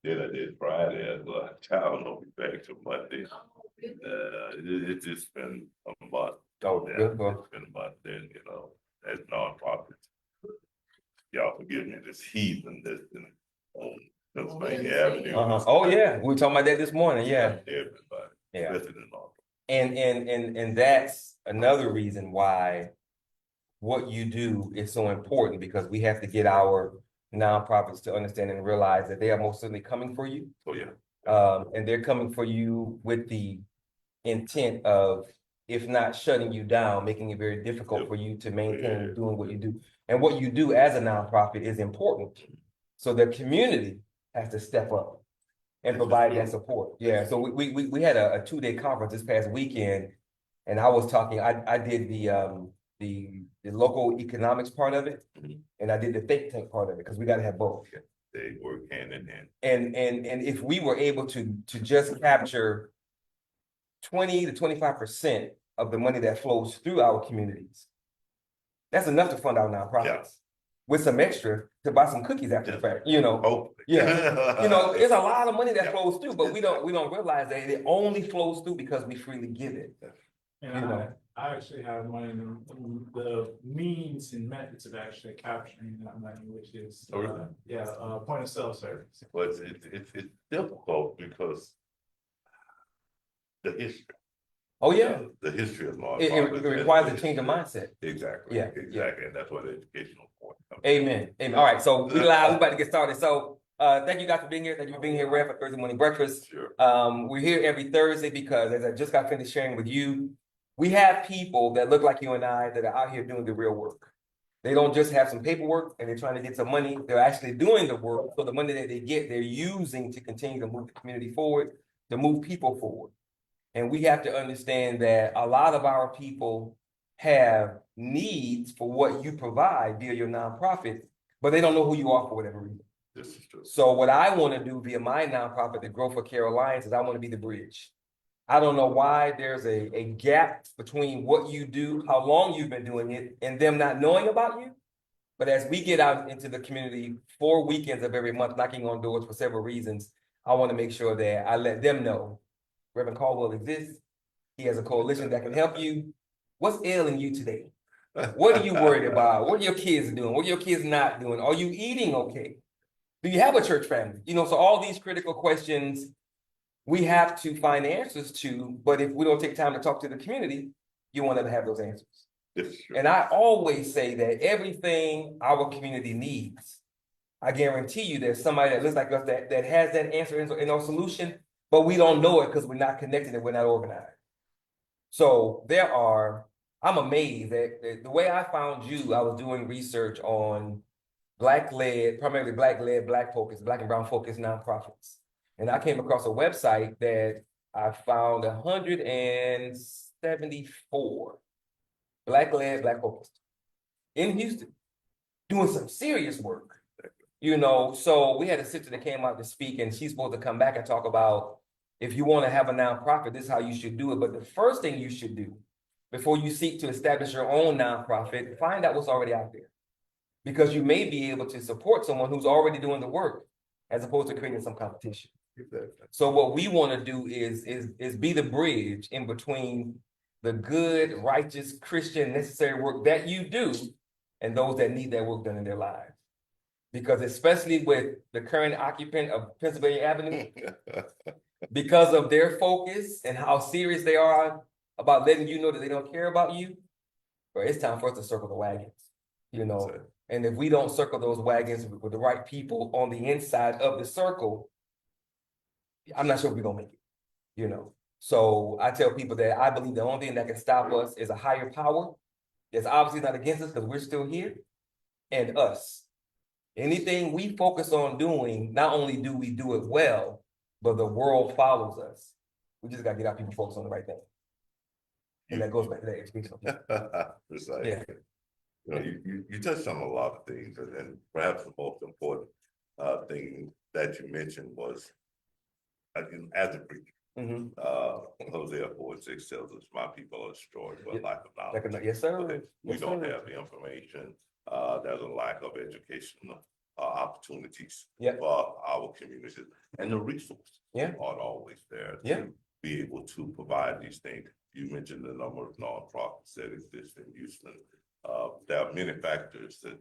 did. I did Friday as a child. I'll be back to Monday. It's just been a month. Oh, Yeah, good. Well, it's been a month. Then as nonprofits, y'all forgive me. This heathen, this Pennsylvania Avenue. Oh yeah, we were talking about that this morning. Yeah, Everybody, yeah. especially in Norfolk. And that's another reason why what you do is so important, because we have to get our nonprofits to understand and realize that they are most certainly coming for you. Oh yeah. And they're coming for you with the intent of, if not shutting you down, making it very difficult for you to maintain doing what you do. And what you do as a nonprofit is important. So the community has to step up and provide that support. Yeah. So we had a 2-day conference this past weekend, and I was talking. I did the local economics part of it, and I did the think tank part of it, because we got to have both. They work hand in hand. And if we were able to just capture 20 to 25% of the money that flows through our communities, that's enough to fund our nonprofits. Yeah. With some extra to buy some cookies after the fact, Hopefully. Yeah, there's a lot of money that flows through, but we don't realize that it only flows through because we freely give it. And I actually have money in the means and methods of actually capturing that money, which is point of sale service. But it's difficult because the history. Oh yeah, The history of law. it requires a change of mindset. Exactly. Yeah, exactly, and that's what the educational point comes. Amen. Amen. All right, so we live. We about to get started. So thank you guys for being here. Thank you for being here, Rev, for Thursday morning breakfast. Sure. We're here every Thursday because, as I just got finished sharing with you, we have people that look like you and I that are out here doing the real work. They don't just have some paperwork and they're trying to get some money. They're actually doing the work. So the money that they get, they're using to continue to move the community forward, to move people forward. And we have to understand that a lot of our people have needs for what you provide via your nonprofit, but they don't know who you are for whatever reason. This is true. So what I want to do via my nonprofit, the Grow for Care Alliance, is I want to be the bridge. I don't know why there's a gap between what you do, how long you've been doing it, and them not knowing about you. But as we get out into the community 4 weekends of every month, knocking on doors for several reasons, I want to make sure that I let them know Reverend Caldwell exists. He has a coalition that can help you. What's ailing you today? What are you worried about? What are your kids doing? What are your kids not doing? Are you eating okay? Do you have a church family? So all these critical questions we have to find answers to, but if we don't take time to talk to the community, you won't ever have those answers. And I always say that everything our community needs, I guarantee you there's somebody that looks like us that has that answer and no solution, but we don't know it because we're not connected and we're not organized. So I'm amazed that the way I found you, I was doing research on primarily black-led, black and brown focused nonprofits. And I came across a website that I found 174 black-led, black-focused in Houston, doing some serious work. So we had a sister that came out to speak, and she's supposed to come back and talk about, if you want to have a nonprofit, this is how you should do it. But the first thing you should do before you seek to establish your own nonprofit, find out what's already out there, because you may be able to support someone who's already doing the work as opposed to creating some competition. So what we want to do is be the bridge in between the good, righteous, Christian, necessary work that you do and those that need that work done in their lives. Because especially with the current occupant of Pennsylvania Avenue, because of their focus and how serious they are about letting you know that they don't care about you, it's time for us to circle the wagons, And if we don't circle those wagons with the right people on the inside of the circle, I'm not sure if we're gonna make it, So I tell people that I believe the only thing that can stop us is a higher power. It's obviously not against us because we're still here, and us. Anything we focus on doing, not only do we do it well, but the world follows us. We just gotta get our people focused on the right thing. And that goes back to that education. Precisely. Yeah. You touched on a lot of things, and perhaps the most important thing that you mentioned was, as a preacher, Hosea 4:6 tells us, "My people are destroyed for a lack of knowledge." Yes, sir. We don't have the information. There's a lack of educational opportunities Yep. for our communities, and the resources Yeah. aren't always there Yeah. to be able to provide these things. You mentioned the number of nonprofits that exist in Houston. There are many factors that,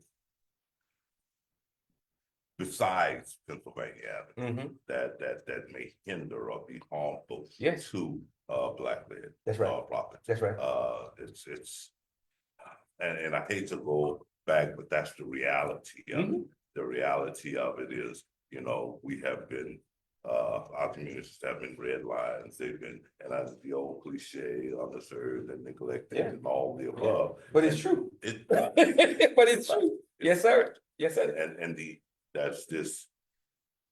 besides Pennsylvania Avenue, that may hinder or be harmful Yes. to Black-led That's right. nonprofits. That's right. It's and I hate to go back, but that's the reality of it. The reality of it is, you know, we have been our communities have been red lines. They've been, and that's the old cliche, underserved and neglected and all the above. But it's true. It, But it's true. Yes, sir. Yes, sir. and that's this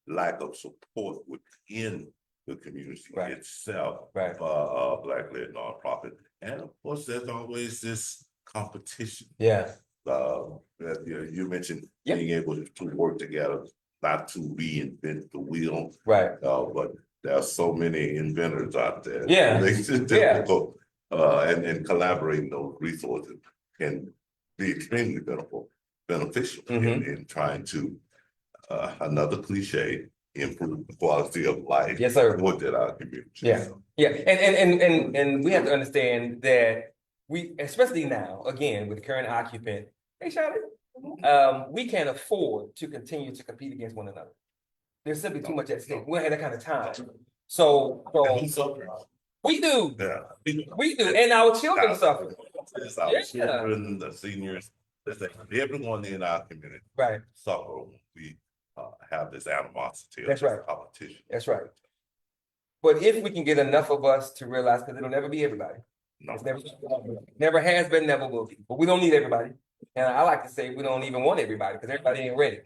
lack of support within the community Right. itself Right. for Black-led nonprofit. And of course, there's always this competition. Yeah. That you mentioned being able to work together, not to reinvent the wheel. Right. But there are so many inventors out there. Yeah. It makes it difficult. And collaborating those resources can be extremely beneficial in trying to another cliche, improve the quality of life. Yes, sir. Within our community. Yeah. Yeah. And we have to understand that we, especially now, again, with the current occupant, hey, Charlotte, we can't afford to continue to compete against one another. There's simply too much at stake. We don't have that kind of time. So we do. Yeah. We do. And our children suffer. It's our children, the seniors, everyone in our community suffer when we have this animosity. That's right. Competition. That's right. But if we can get enough of us to realize, because it'll never be everybody. No. It's never has been, never will be. But we don't need everybody. And I like to say we don't even want everybody because everybody ain't ready.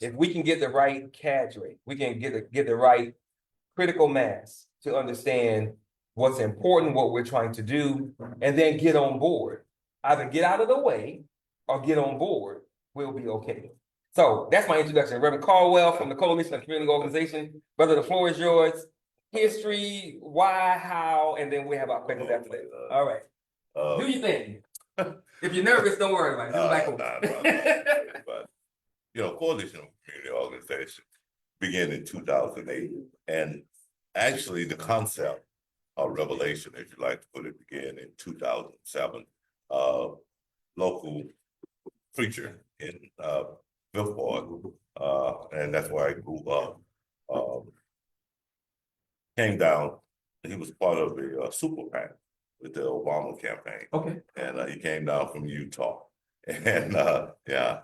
If we can get the right cadre, we can get the right critical mass to understand what's important, what we're trying to do, and then get on board. Either get out of the way or get on board, we'll be okay. So that's my introduction. Reverend Caldwell from the Coalition of Community Organization. Brother, the floor is yours. History, why, how, and then we have our questions after that. All right. Do your thing. If you're nervous, don't worry about it. But you know, Coalition of Community Organization began in 2008, and actually the concept of revelation, if you like to put it, began in 2007. Local preacher in Fifth Ward, and that's where I grew up. Came down. He was part of a super PAC with the Obama campaign. Okay. And he came down from Utah. And yeah,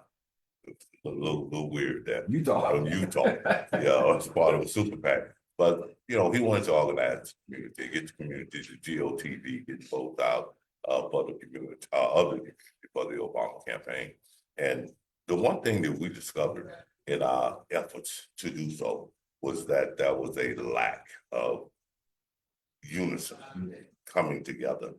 it's a little weird that Utah. From Utah. Yeah, it's part of a super PAC. But you know, he wanted to organize the community, get the community, the GOTV, get both out for the community, for the Obama campaign. And the one thing that we discovered in our efforts to do so was that there was a lack of unison, coming together,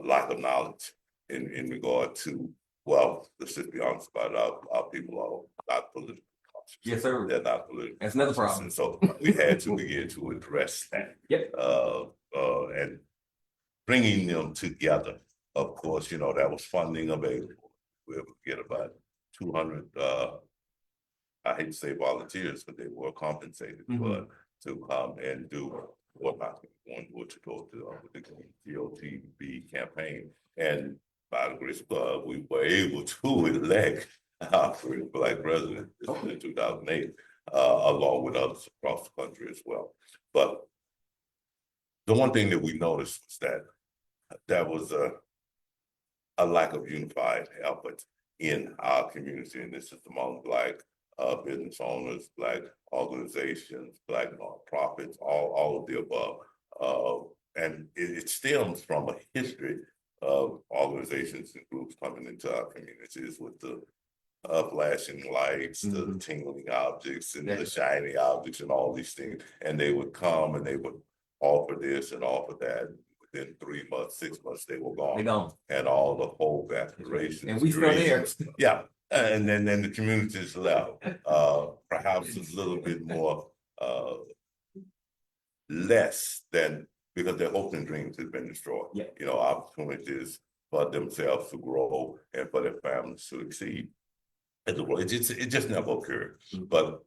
lack of knowledge in regard to, well, let's just be honest about it, our people are not politically conscious. Yes, sir. They're not politically That's another conscious. problem. And so we had to begin to address that. Yep. And bringing them together. Of course, you know, that was funding available. We were able to get about 200, I hate to say volunteers, but they were compensated for to come and do what to go to the GOTV campaign. And by the grace of God, we were able to elect our first Black president in 2008, along with others across the country as well. But the one thing that we noticed was that there was a lack of unified effort in our community, and this is among Black business owners, Black organizations, Black nonprofits, all of the above. And it stems from a history of organizations and groups coming into our communities with the flashing lights, the tingling objects, and the shiny objects, and all these things. And they would come and they would offer this and offer that. Within 3 months, 6 months, they were gone. They gone. And all the hope, aspirations. And we still there. Yeah. And then the communities left, perhaps a little bit more, less than, because their hopes and dreams have been destroyed. Yeah. You know, opportunities for themselves to grow and for their families to exceed. It just never occurred. Mhm. But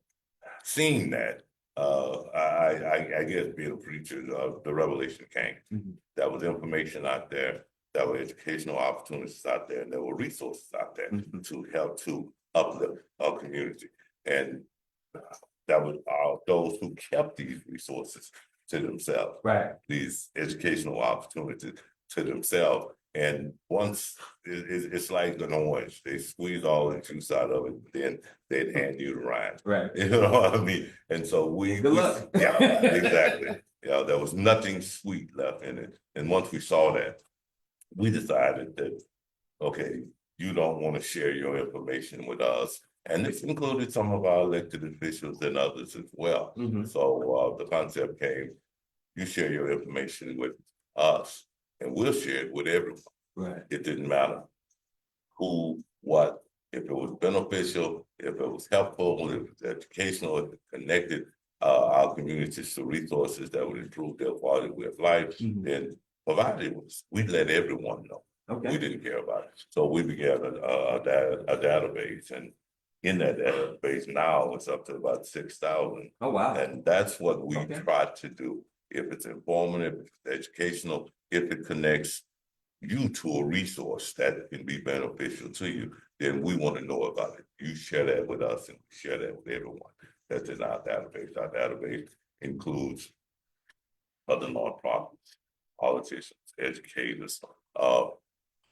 seeing that, I guess being a preacher, the revelation came. Mhm. There was information out there, there were educational opportunities out there, and there were resources out there Mhm. to help to uplift our community. And that was those who kept these resources to themselves, Right. these educational opportunities to themselves. And once it's like an orange, they squeeze all the juice out of it, then they'd hand you the rind. Right. You know what I mean? And so Good luck. yeah, exactly. Yeah, there was nothing sweet left in it. And once we saw that, we decided that, okay, you don't want to share your information with us. And this included some of our elected officials and others as well. Mhm. So the concept came, you share your information with us and we'll share it with everyone. Right. It didn't matter who, what, if it was beneficial, if it was helpful, if it was educational, if it connected our communities to resources that would improve their quality of life, Mhm. then provided it was, we'd let everyone know. We Okay. didn't care about it. So we began a database, and in that database now it's up to about 6,000. Oh, wow. And that's what we Okay. try to do. If it's informative, if it's educational, if it connects you to a resource that can be beneficial to you, then we want to know about it. You share that with us and we share that with everyone that's in our database. Our database includes other nonprofits, politicians, educators,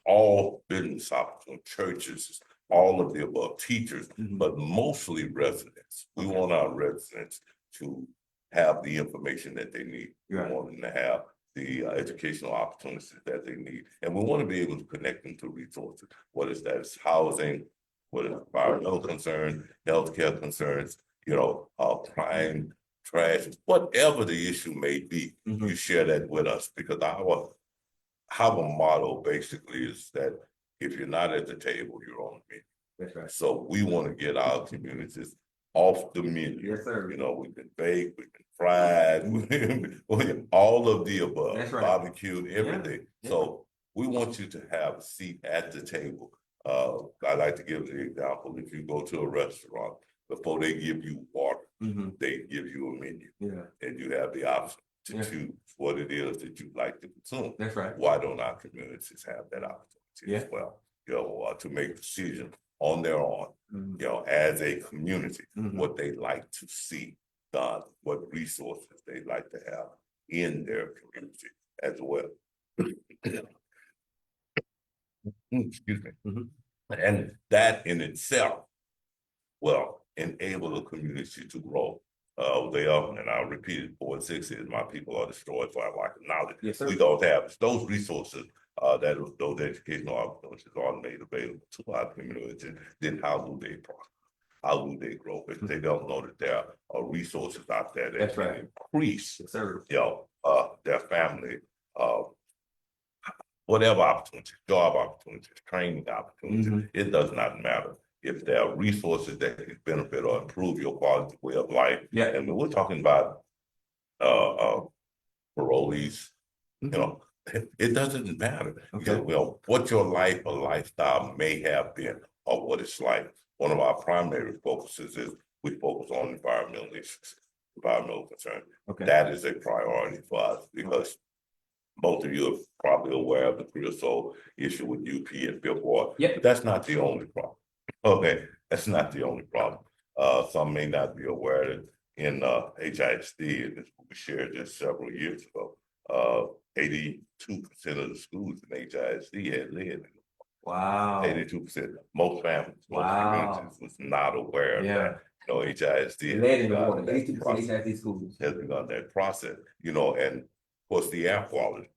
all business opportunities, churches, all of the above, teachers, Mhm. but mostly residents. We want our residents to have the information that they need. We Right. want them to have the educational opportunities that they need. And we want to be able to connect them to resources, whether it's housing, whether it's environmental concerns, healthcare concerns, crime, trash, whatever the issue may be, Mhm. you share that with us because our motto basically is that if you're not at the table, you're on the menu. That's right. So we want to get our communities off the menu. Yes, sir. We've been baked, we've been fried, all of the above, That's right. barbecued, everything. Yeah. So we want you to have a seat at the table. I like to give the example, if you go to a restaurant, before they give you water, Mhm. they give you a menu. Yeah. And you have the option to Yeah. choose what it is that you like to consume. That's right. Why don't our communities have that opportunity as Yeah. well? To make decisions on their own, Mhm. as a community, Mhm. what they like to see done, what resources they like to have in their community as well. Excuse me. Mhm. And that in itself will enable the community to grow. They are, and I'll repeat it, 4 and 6 is my people are destroyed for a lack of knowledge. Yes, sir. We don't have those resources, those educational opportunities are made available to our community. Then how do they prosper? How do they grow? If they don't know that there are resources out there that That's can right. increase, Yes, sir. their family, whatever opportunities, job opportunities, training opportunities, Mhm. it does not matter. If there are resources that can benefit or improve your quality way of life, Yeah. and we're talking about parolees, Mhm. it doesn't matter. Okay. What your life or lifestyle may have been or what it's like. One of our primary focuses is we focus on environmental issues, environmental concern. Okay. That is a priority for us because most of you are probably aware of the creosote issue with UP and Fifth Ward. Yep. But that's not the only problem. Okay, that's not the only problem. Some may not be aware that in HISD, and we shared this several years ago, 82% of the schools in HISD had lead. Wow. 82%. Most families, most Wow. communities was not aware of Yeah. that. HISD Lead in the begun water. that 82% process. HISD schools. Has begun that process, and of course the air quality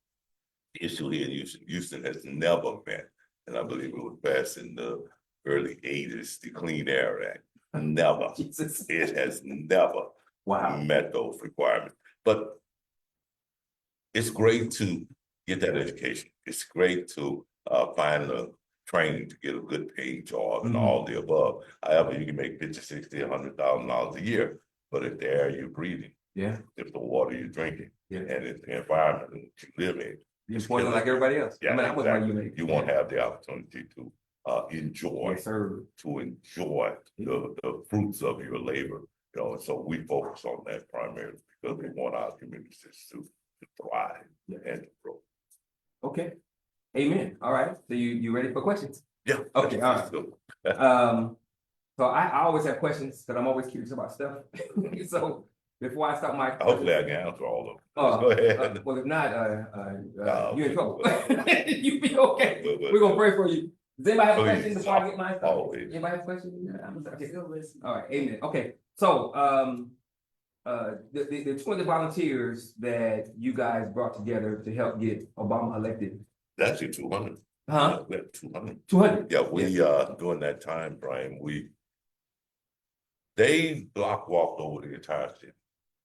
issue here in Houston has never been, and I believe it was passed in the early 80s, the Clean Air Act. Never. Jesus. It has never Wow. met those requirements. But it's great to get that education. It's great to find the training to get a good paid job and Mhm. all the above. However, you can make $50, $60, $100,000 a year, but if the air you're breathing, Yeah. if the water you're drinking, Yeah. and if the environment that you live in, You're poisoning like everybody else. yeah, I mean, I was like exactly. You won't have the opportunity to enjoy, Yes, sir. to enjoy the fruits of your labor. You know, and so we focus on that primarily because we want our communities to thrive and to grow. Okay. Amen. All right. So you ready for questions? Yeah. Okay, all right. So, So I always have questions because I'm always curious about stuff. So before I start my hopefully I can answer all of them. Go ahead. well, if not, you're in trouble. well, You be okay. We're gonna pray for you. Does anybody have a question Please. before I get mine started? Always. Anybody have a question? Yeah, okay. All right, amen. Okay, so the 20 volunteers that you guys brought together to help get Obama elected. That's actually 200. Huh? We have 200. 200. Yeah, we during that time frame, they block walked over the entire city.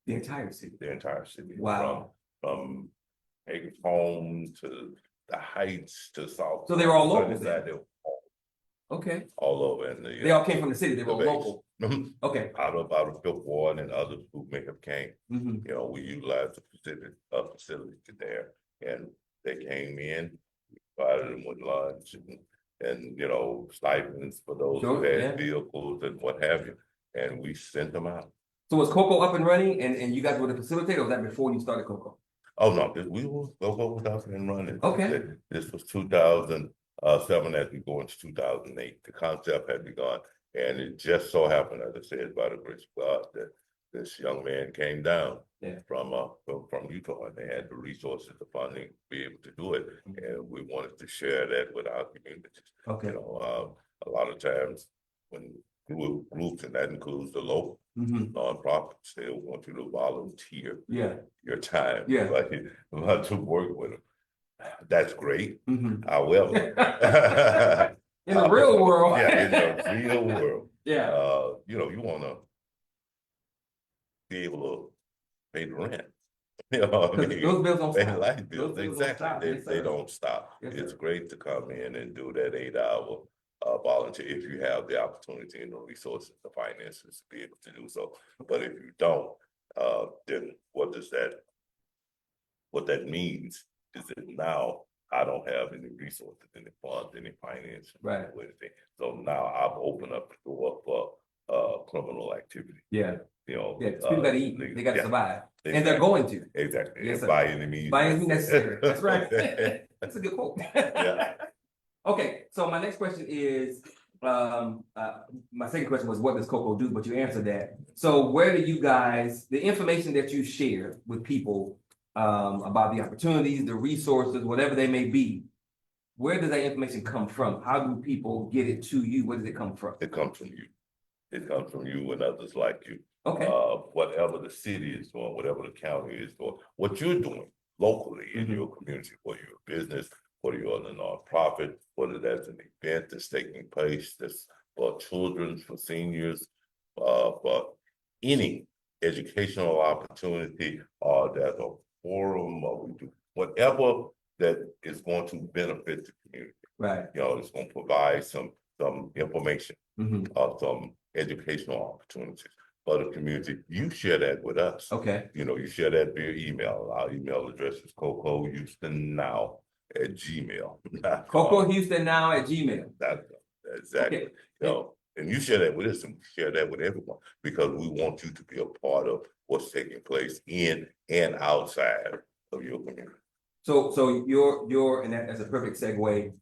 The entire city. The entire city. Wow. From Hager's Home to the Heights to South. So they were all local Sunnyside, then? they were Okay. all over, and They all came from the city. They were base. local. Okay. out of Fifth Ward and others who may have came. Mhm. You know, we utilized the facility there, and they came in, provided them with lunch and you know, stipends for those who Sure, had yeah. vehicles and what have you, and we sent them out. So was COCO up and running and you guys were the facilitator, or was that before you started COCO? Oh, no, we were COCO was up and running. Okay. This was 2007 as we go into 2008. The concept had begun, and it just so happened, as I said, by the grace of God, that this young man came down from Utah, and they had the resources, the funding to be able to do it, and we wanted to share that with our communities. Okay. You know, a lot of times when groups, and that includes the local nonprofits, they want you to volunteer your time, but to work with them. That's great. However, in the real world, in the real world, you know, you want to be able to pay the rent. You know what I mean? Those bills don't stop. Light bills, Those exactly. Yes, they don't stop. Yes, it's sir. great to come in and do that 8-hour volunteer if you have the opportunity and the resources, the finances to be able to do so. But if you don't, then what that means is that now I don't have any resources, any funds, any finance, right? Or anything. So now I've opened up the door for criminal activity. Yeah. You know, people gotta eat, they gotta survive. Exactly. And they're going to. Exactly. Yes, by any means. By any means necessary. That's right. That's a good quote. Yeah. Okay, so my next question is, my second question was, what does COCO do? But you answered that. So where do you guys, the information that you share with people about the opportunities, the resources, whatever they may be, where does that information come from? How do people get it to you? Where does it come from? It comes from you. It comes from you and others like you. Okay. Whatever the city is doing, whatever the county is doing, what you're doing locally in your community, whether you're a business, whether you're a nonprofit, whether that's an event that's taking place that's for children, for seniors, for any educational opportunity, or there's a forum, or we do whatever that is going to benefit the community. Right. You know, it's going to provide some information, some educational opportunities for the community. You share that with us. Okay. You know, you share that via email. Our email address is cocohoustonnow@gmail.com. COCOHoustonNow@gmail. That's exactly. Okay. You know, and you share that with us, and we share that with everyone because we want you to be a part of what's taking place in and outside of your community. So your and that's a perfect segue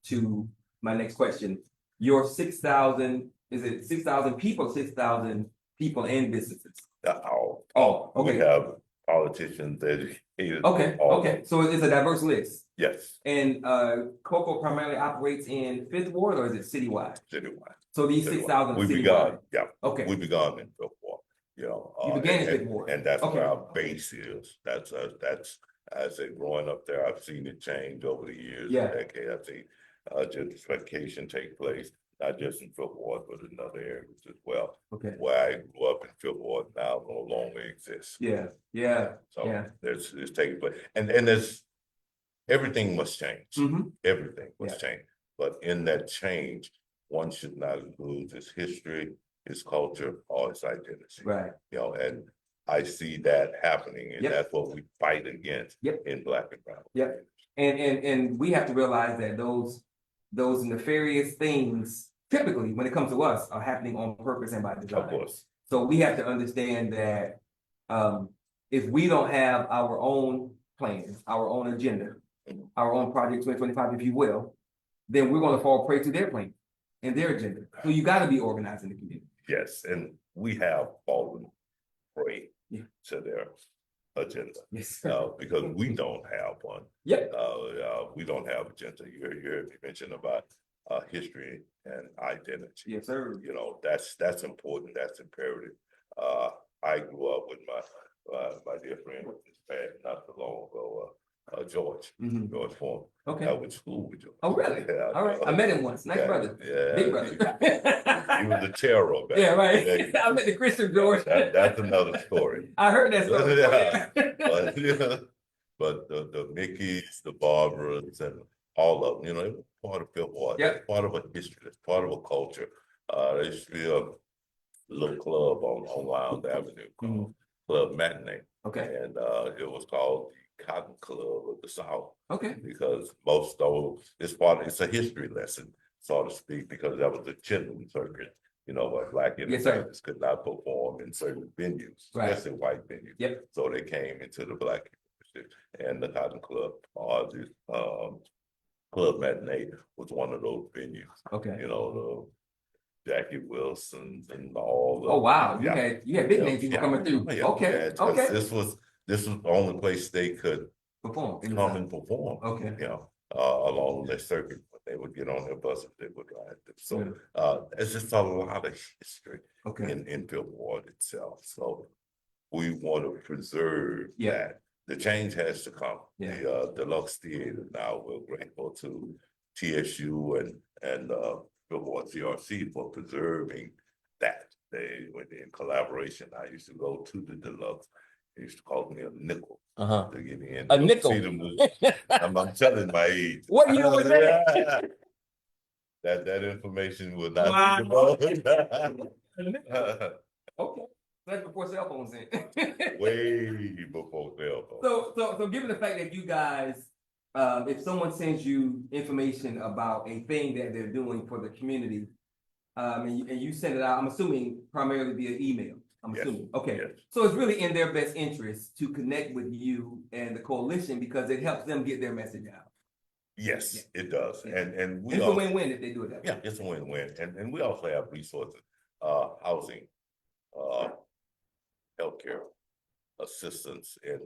to my next question. Your 6,000, is it 6,000 people, 6,000 people and businesses? Okay. We have politicians, educators. Okay. So it's a diverse list. Yes. And COCO primarily operates in Fifth Ward, or is it citywide? Citywide. So these 6,000 we citywide. begun, Okay. We begun in Fifth Ward. You know, you began in Fifth Ward, and that's where our base is. That's I say growing up there, I've seen it change over the years. Decades. I've seen gentrification take place, not just in Fifth Ward, but in other areas as well. Okay. Where I grew up in Fifth Ward now no longer exists. So it's taking place, and there's everything must change. Everything must change, but in that change, one should not lose its history, its culture, or its identity. Right. You know, and I see that happening, and that's what we fight against in Black and Brown. And we have to realize that those those nefarious things, typically, when it comes to us, are happening on purpose and by design. Of course. So we have to understand that, if we don't have our own plans, our own agenda, our own project 2025, if you will, then we're gonna fall prey to their plan and their agenda. So you gotta be organized in the community. Yes, and we have fallen prey Yeah. to their agenda, Yes. because we don't have one. Yep. We don't have agenda. You mentioned about history and identity. Yes, sir. You know, that's important. That's imperative. I grew up with my dear friend, who just passed not so long ago, George Foreman. Okay. I went to school with George. Oh, really? Yeah, All right. I met him once. Nice yeah, brother. yeah. Big brother. He was the terror back. Yeah, right. Yeah. I met the Christian George. That's another story. I heard that story. Yeah. But the Mickeys, the Barbaras, and all of them, you know, it was part of Fillmore. Yep. It's part of a history. It's part of a culture. There used to be a little club on Lowndes Avenue called Club Matinee. Okay. And it was called the Cotton Club of the South. Okay. Because most of it's a history lesson, so to speak, because that was the Chitlin circuit, you know, where black Yes, sir. entertainers could not perform in certain venues, Right. especially white venues. Yep. So they came into the black community, and the Cotton Club or the Club Matinee was one of those venues. Okay. You know, the Jackie Wilsons and all. Oh, wow. You Yeah. had big name people coming through. Yeah, Okay. yeah, 'cause Okay. This was the only place they could Perform. come and perform. Okay. You know, along their circuit, when they would get on their buses, they would ride them. So, it's just a lot of history Okay. in Billboard itself. So we want to preserve Yeah. that. The change has to come. Yeah. The Deluxe Theater now, we're grateful to TSU and Billboard CRC for preserving that. They went in collaboration. I used to go to the Deluxe. They used to call me a nickel to get in. A to nickel? see the movie. I'm telling my age. What year was that? That information will not Wow. be divulged. Okay. That's before cell phones in. Way before cell phone. So given the fact that you guys, if someone sends you information about a thing that they're doing for the community, and you send it out, I'm assuming primarily via email. I'm Yes. assuming. Okay. Yes. So it's really in their best interest to connect with you and the coalition because it helps them get their message out. Yes, it does. Yeah. And we It's a also, win-win if they do it that way. yeah, it's a win-win. And we also have resources, housing, healthcare assistance in,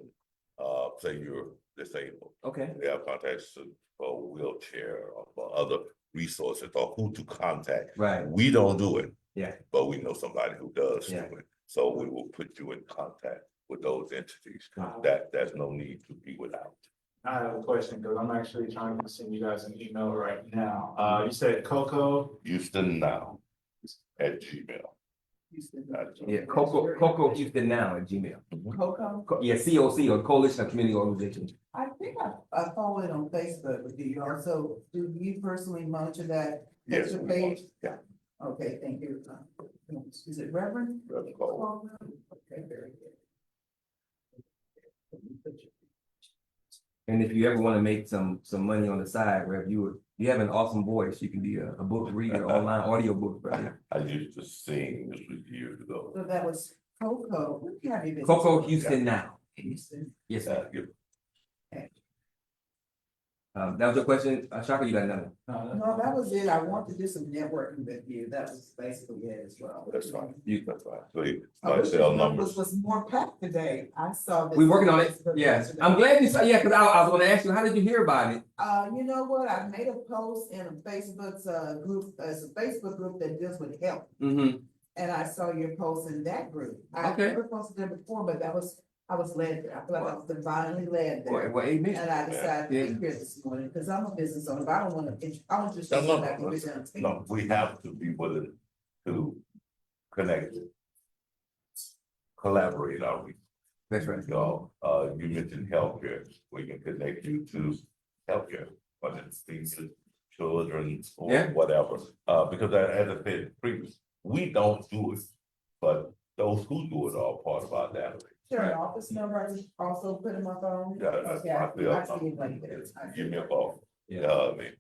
say you're disabled. Okay. We have contacts for wheelchair or for other resources or who to contact. Right. We don't do it. Yeah. But we know somebody who does Yeah. do it. So we will put you in contact with those entities. Wow. There's no need to be without. I have a question, because I'm actually trying to send you guys an email right now. You said COCO. Houston now at Gmail. Yeah. COCO Houston now at Gmail. COCO? Yeah. COC or Coalition of Community Organizations. I think I follow it on Facebook, but do you personally monitor that Yes, Facebook we page? yeah. Okay, thank you. Is it Reverend? Reverend Cole. Okay, very good. And if you ever want to make some money on the side, Rev, you have an awesome voice. You can be a book reader, online audio book, brother. I used to sing this was years ago. So that was COCO. What have you been? COCO Houston now. Houston. Yes, sir. Yeah. That was your question, Shaka, you got another? No, that was it. I want to do some networking with you. That was basically it as well. That's fine. That's fine. So I my wish cell the numbers. was more packed today. I saw this. We working on it. Yes. yesterday. I'm glad you said, yeah, because I was going to ask you, how did you hear about it? You know what? I made a post in a Facebook's group, it's a Facebook group that deals with health. Mm-hmm. And I saw your post in that group. I Okay. never posted there before, but I was led there. I feel like I was divinely led there. Well, amen. And I decided to Yeah. be here this morning, because I'm a business owner, but I don't want to, I want to just No, go back and no, visit. no, we have to be willing to connect, collaborate our resources. That's right. Y'all, you mentioned healthcare, we can connect you to healthcare, whether it's things with children or Yeah. whatever. Because as I said previously, we don't do it, but those who do it are part of our database. Sure, an office number, I just also put in my phone. Yeah, that's Okay, I my bill see it right there. number. Give me a call. Yeah. I mean,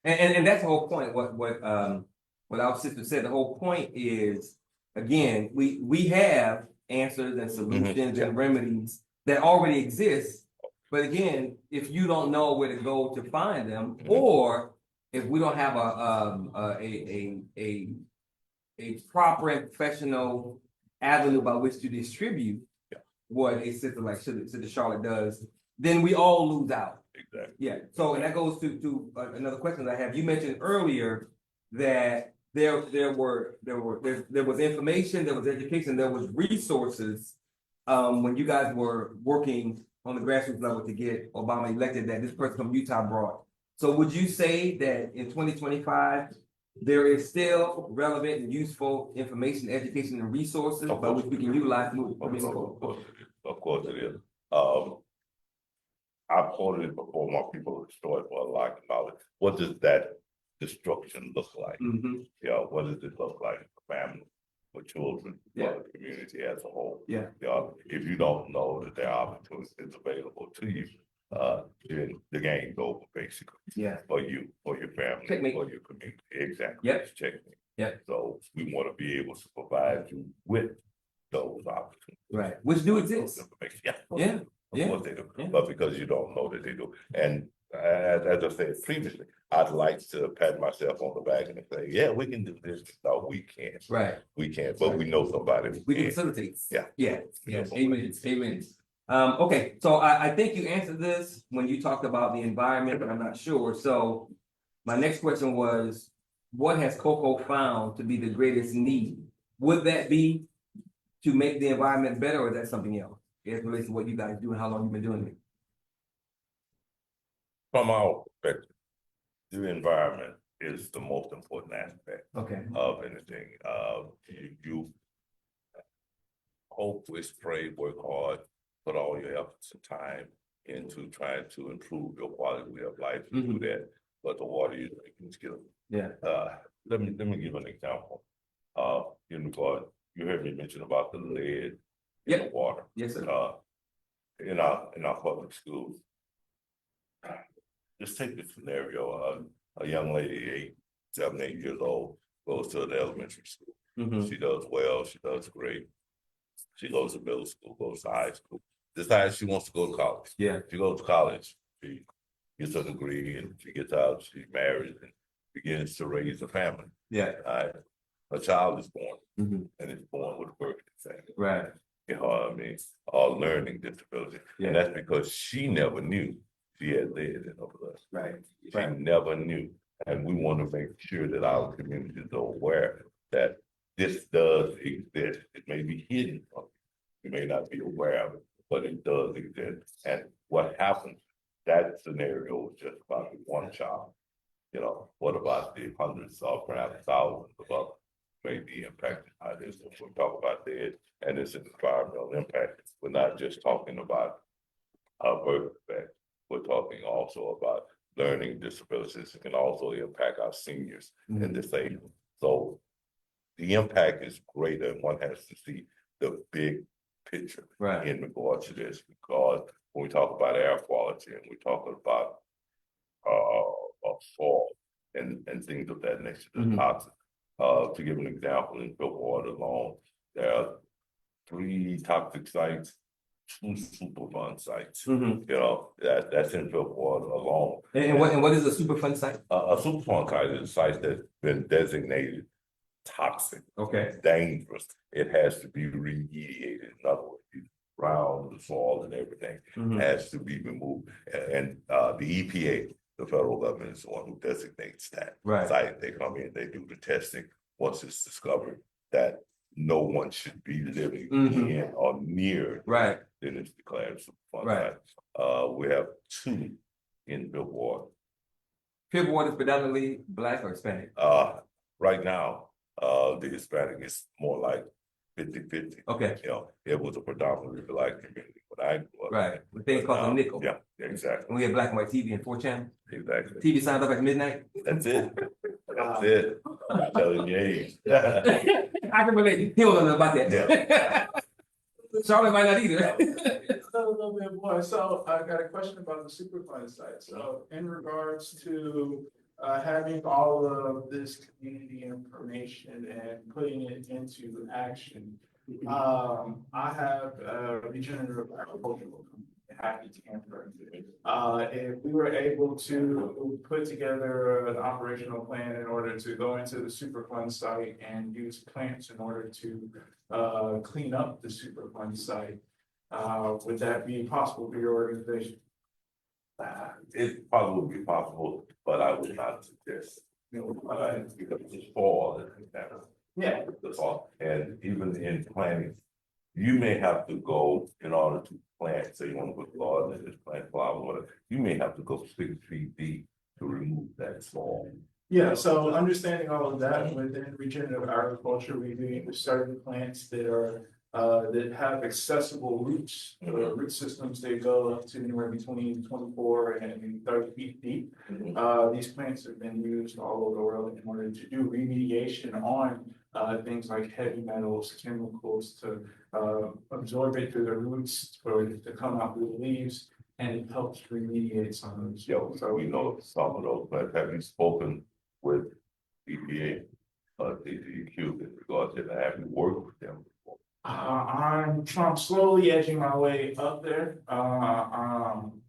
And that's the whole point. What our sister said, the whole point is, again, we have answers and solutions and remedies that already exist. But again, if you don't know where to go to find them, or if we don't have a proper and professional avenue by which to distribute what a system like Sister Charlotte does, then we all lose out. Exactly. Yeah. So, and that goes to another question that I have. You mentioned earlier that there was information, there was education, there was resources when you guys were working on the grassroots level to get Obama elected, that this person from Utah brought. So would you say that in 2025, there is still relevant and useful information, education, and resources by which we can utilize moving forward? Of course it is. I've quoted it before, my people have started for a lack of knowledge. What does that destruction look like? What does it look like for family, for children, for the community as a whole? If you don't know that there are opportunities available to you, then the game's over basically. For you, for your family, for your community. Exactly. It's checkmate. So we want to be able to provide you with those opportunities. Which do exist. Of course they do. But because you don't know that they do. And as I said previously, I'd like to pat myself on the back and say, yeah, we can do this. No, we can't. We can't, but we know somebody. We can facilitate. Yeah. Amen. Okay, so I think you answered this when you talked about the environment, but I'm not sure. So my next question was, what has COCO found to be the greatest need? Would that be to make the environment better, or is that something else? It relates to what you guys do and how long you've been doing it. From our perspective, the environment is the most important aspect of anything. You hope, wish, pray, work hard, put all your efforts and time into trying to improve your quality of life and do that. But the water you drink is killing. Let me give an example. In regard, you heard me mention about the lead in the water. Yes, sir. In our public schools. Just take this scenario. A young lady, 7, 8 years old, goes to an elementary school. She does well. She does great. She goes to middle school, goes to high school. Decides she wants to go to college. She goes to college. She gets a degree and she gets out. She marries and begins to raise a family. A child is born, and it's born with a birth defect. You know what I mean? Or learning disability. And that's because she never knew she had lead in her blood. She never knew. And we want to make sure that our communities are aware that this does exist. It may be hidden from you. You may not be aware of it, but it does exist. And what happens, that scenario is just about one child. You know, what about the hundreds or perhaps thousands of others may be impacted by this? When we talk about this and its environmental impact, we're not just talking about birth effect. We're talking also about learning disabilities. It can also impact our seniors and disabled. So the impact is greater, and one has to see the big picture in regard to this, because when we talk about air quality and we talk about soil and things of that nature, the toxic. To give an example, in Billboard alone, there are 3 toxic sites, 2 Superfund sites. You know, that's in Billboard alone. And what is a Superfund site? A Superfund site is a site that's been designated toxic, dangerous. It has to be remediated. In other words, the ground, the soil, and everything has to be removed. And the EPA, the federal government, is the one who designates that site. They come in, they do the testing. Once it's discovered that no one should be living in or near, then it's declared Superfund site. We have 2 in Billboard. Billboard is predominantly Black or Hispanic? Right now, the Hispanic is more like 50-50. You know, it was a predominantly Black community when I grew up. The thing called a nickel. Exactly. And we had black and white TV and 4 channels. Exactly. TV signed up at midnight. That's it. That's it. I'm telling you age. I can relate. He don't know about that. Charlotte might not either. A little bit more. So I got a question about the Superfund site. So in regards to having all of this community information and putting it into action. I have a regenerative agricultural company, Happy Camper. If we were able to put together an operational plan in order to go into the Superfund site and use plants in order to clean up the Superfund site, would that be possible for your organization? It probably would be possible, but I would not suggest, because it's fall and that. Yeah. That's all, and even in planting, you may have to go in order to plant, say you want to put garden and just plant flowers, whatever, you may have to go 6 feet deep to remove that soil. Yeah, so understanding all of that within regenerative agriculture, we do certain plants that are that have accessible roots, root systems that go up to anywhere between 24 and 30 feet deep. These plants have been used all over the world in order to do remediation on things like heavy metals, chemicals, to absorb it through the roots for it to come out through the leaves, and it helps remediate some of those. So we know some of those, but have you spoken with EPA, DEQ in regards to that? Have you worked with them before? I'm slowly edging my way up there.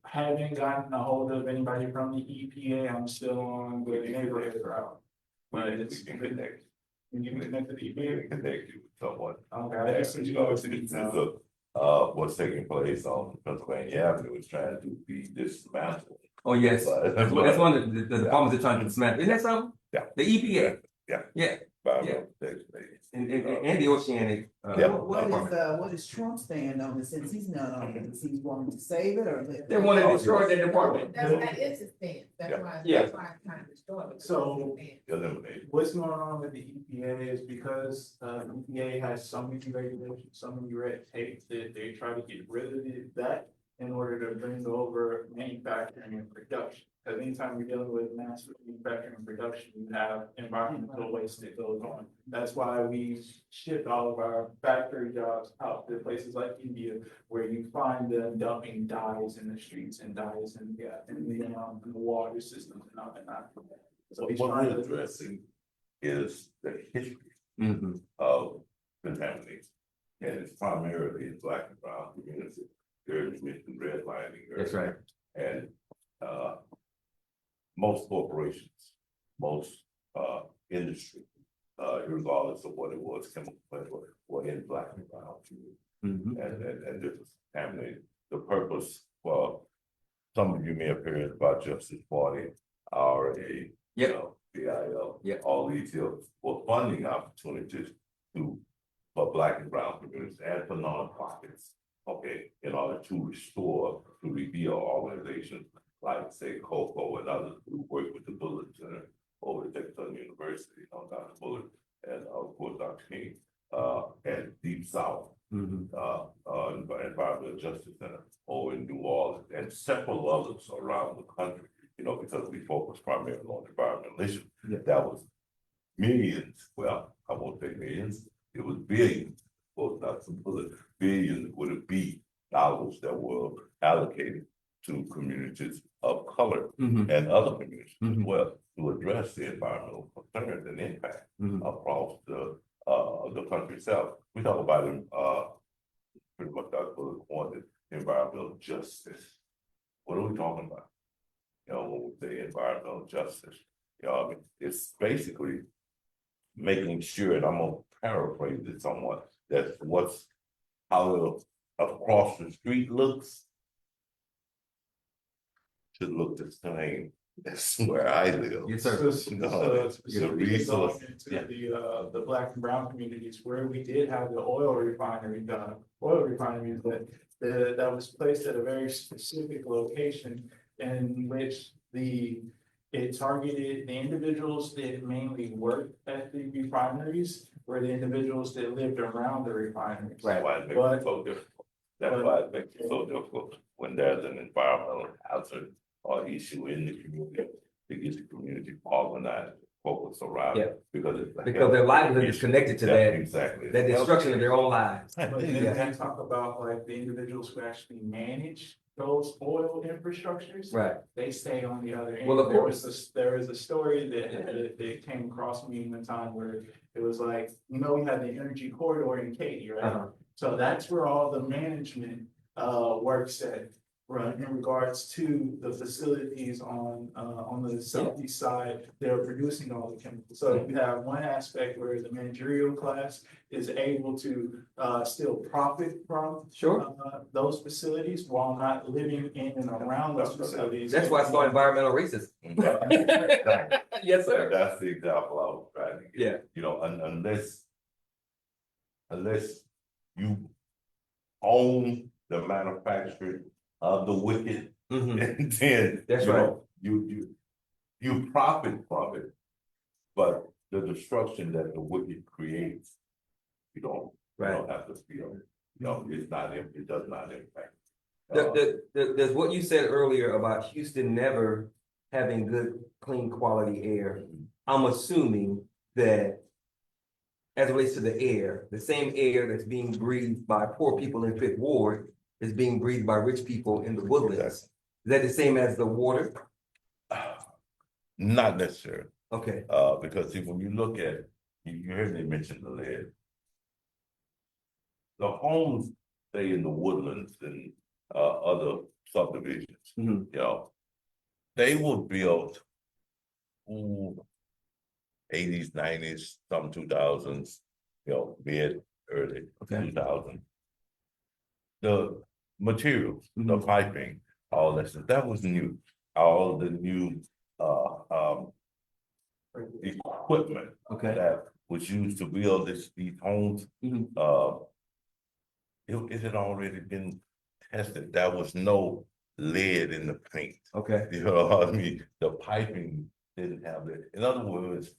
Haven't gotten a hold of anybody from the EPA. I'm still on the neighborhood route. But it's connected. Can you connect to the EPA? Connect you with someone. Okay. What's taking place on Pennsylvania Avenue is trying to be dismantled. Oh, yes. That's one of the departments they're trying to dismantle. Isn't that something? Yeah. The EPA. Yeah. Yeah. Environmental protection Agency. And the Oceanic. What is Trump stand on it, since he's not on it, he's wanting to save it, or? They want to destroy their department. That is his stand, that's why, Yeah. that's why I'm trying to destroy it. So- Eliminate. What's going on with the EPA is because EPA has so many regulations, so many red tape that they try to get rid of that in order to bring over manufacturing and production. Because anytime you're dealing with mass manufacturing and production, you have environmental waste that goes on. That's why we shipped all of our factory jobs out to places like India, where you find them dumping dyes in the streets and dyes in the water systems and all that. So he's What trying we're to addressing is the history Mhm. of contamination. And it's primarily in Black and brown communities. There's mentioned redlining. That's right. And most corporations, most industry, regardless of what it was, chemical plants were in Black and brown communities. Mhm. And this is contaminated. The purpose for some of you may have heard about Justice Party, RA, Yep. BIL, Yep. all these here for funding opportunities for Black and brown communities and for nonprofits. Okay, in order to restore, to rebuild organizations like, say, COCO and others who work with the Bullet Center over at Texas University, Dr. Bullet, and of course, Dr. King, and Deep South, Mhm. Environmental Justice Center over in New Orleans, and several others around the country, because we focus primarily on environmental issues. Yeah. That was millions, well, I won't say millions, it was billions, well, not some bullet, billions would it be dollars that were allocated to communities of color Mhm. and other communities as Mhm. well, to address the environmental concerns and impact Mhm. across the country itself. We talk about pretty much Dr. Bullock wanted environmental justice. What are we talking about? When we say environmental justice, I mean, it's basically making sure, and I'm gonna paraphrase it somewhat, that how across the street looks should look the same as where I live. Yes, sir. Specifically resource, going into yeah. the Black and brown communities where we did have the oil refineries that was placed at a very specific location in which it targeted the individuals that mainly worked at the refineries were the individuals that lived around the refineries. That's why it makes it so difficult. That's why it makes it so difficult when there's an environmental hazard or issue in the community to get the community organized, focus around it. Because their livelihood is connected to that. Exactly. That destruction of their own lives. But then we talk about like the individuals who actually manage those oil infrastructures. Right. They stay on the other end. Well, of There was a story that came across me one time where it was like, we had the energy corridor in Katy, right? Uh-huh. So that's where all the management, works at, right, in regards to the facilities on the southeast side, they're producing all the chemicals. So you have one aspect where the managerial class is able to, still profit from Sure. those facilities while not living in and around those facilities. That's why I saw environmental racism. Yes, sir. That's the example I was trying to get. Yeah. You know, unless you own the manufacturing of the wicked, Mhm. and then, That's you right. know, you profit from it. But the destruction that the wicked creates, you don't have to feel, it does not impact. There's what you said earlier about Houston never having good, clean, quality air. I'm assuming that as it relates to the air, the same air that's being breathed by poor people in Fifth Ward is being breathed by rich people in the Woodlands. Is that the same as the water? Not necessarily, Okay. because see, when you look at, you heard me mention the lead. The homes stay in the Woodlands and other subdivisions, Mhm. they were built 80s, 90s, some 2000s, mid, early Okay. 2000s. The materials, the Mhm. piping, all that was new. All the new equipment Okay. that was used to build these homes, Mhm. it had already been tested. There was no lead in the paint. Okay. You know what I mean? The piping didn't have it. In other words,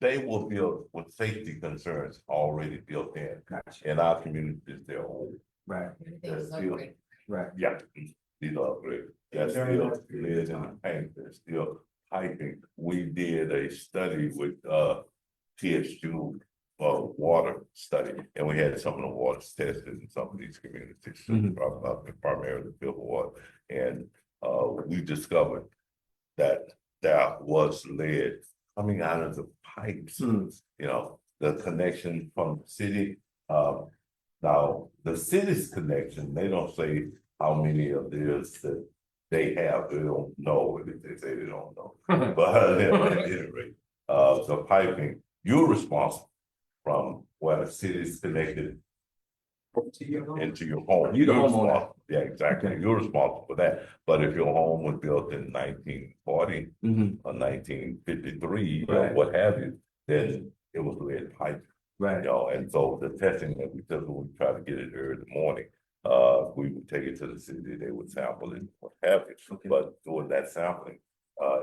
they were built with safety concerns already built in. Gotcha. In our communities, they're old. Right. Everything is That's still- upgraded. Right. Yeah, these are great. That's still lead in the paint, there's still piping. We did a study with TSU water study, and we had some of the waters tested in some of these communities, Mhm. primarily Fifth Ward, and we discovered that there was lead coming out of the pipes. Mhm. The connection from the city. Now, the city's connection, they don't say how many of this that they have, they don't know, if they say they don't know. But at any rate, the piping, you're responsible from where the city's connected into your home. You the You're homeowner. responsible. Yeah, exactly. Okay. You're responsible for that. But if your home was built in 1940 Mhm. or 1953, Right. or what have you, then it was lead pipe. Right. And so the testing that we took, when we tried to get it early in the morning, we would take it to the city, they would sample it, what have you. Okay. But during that sampling,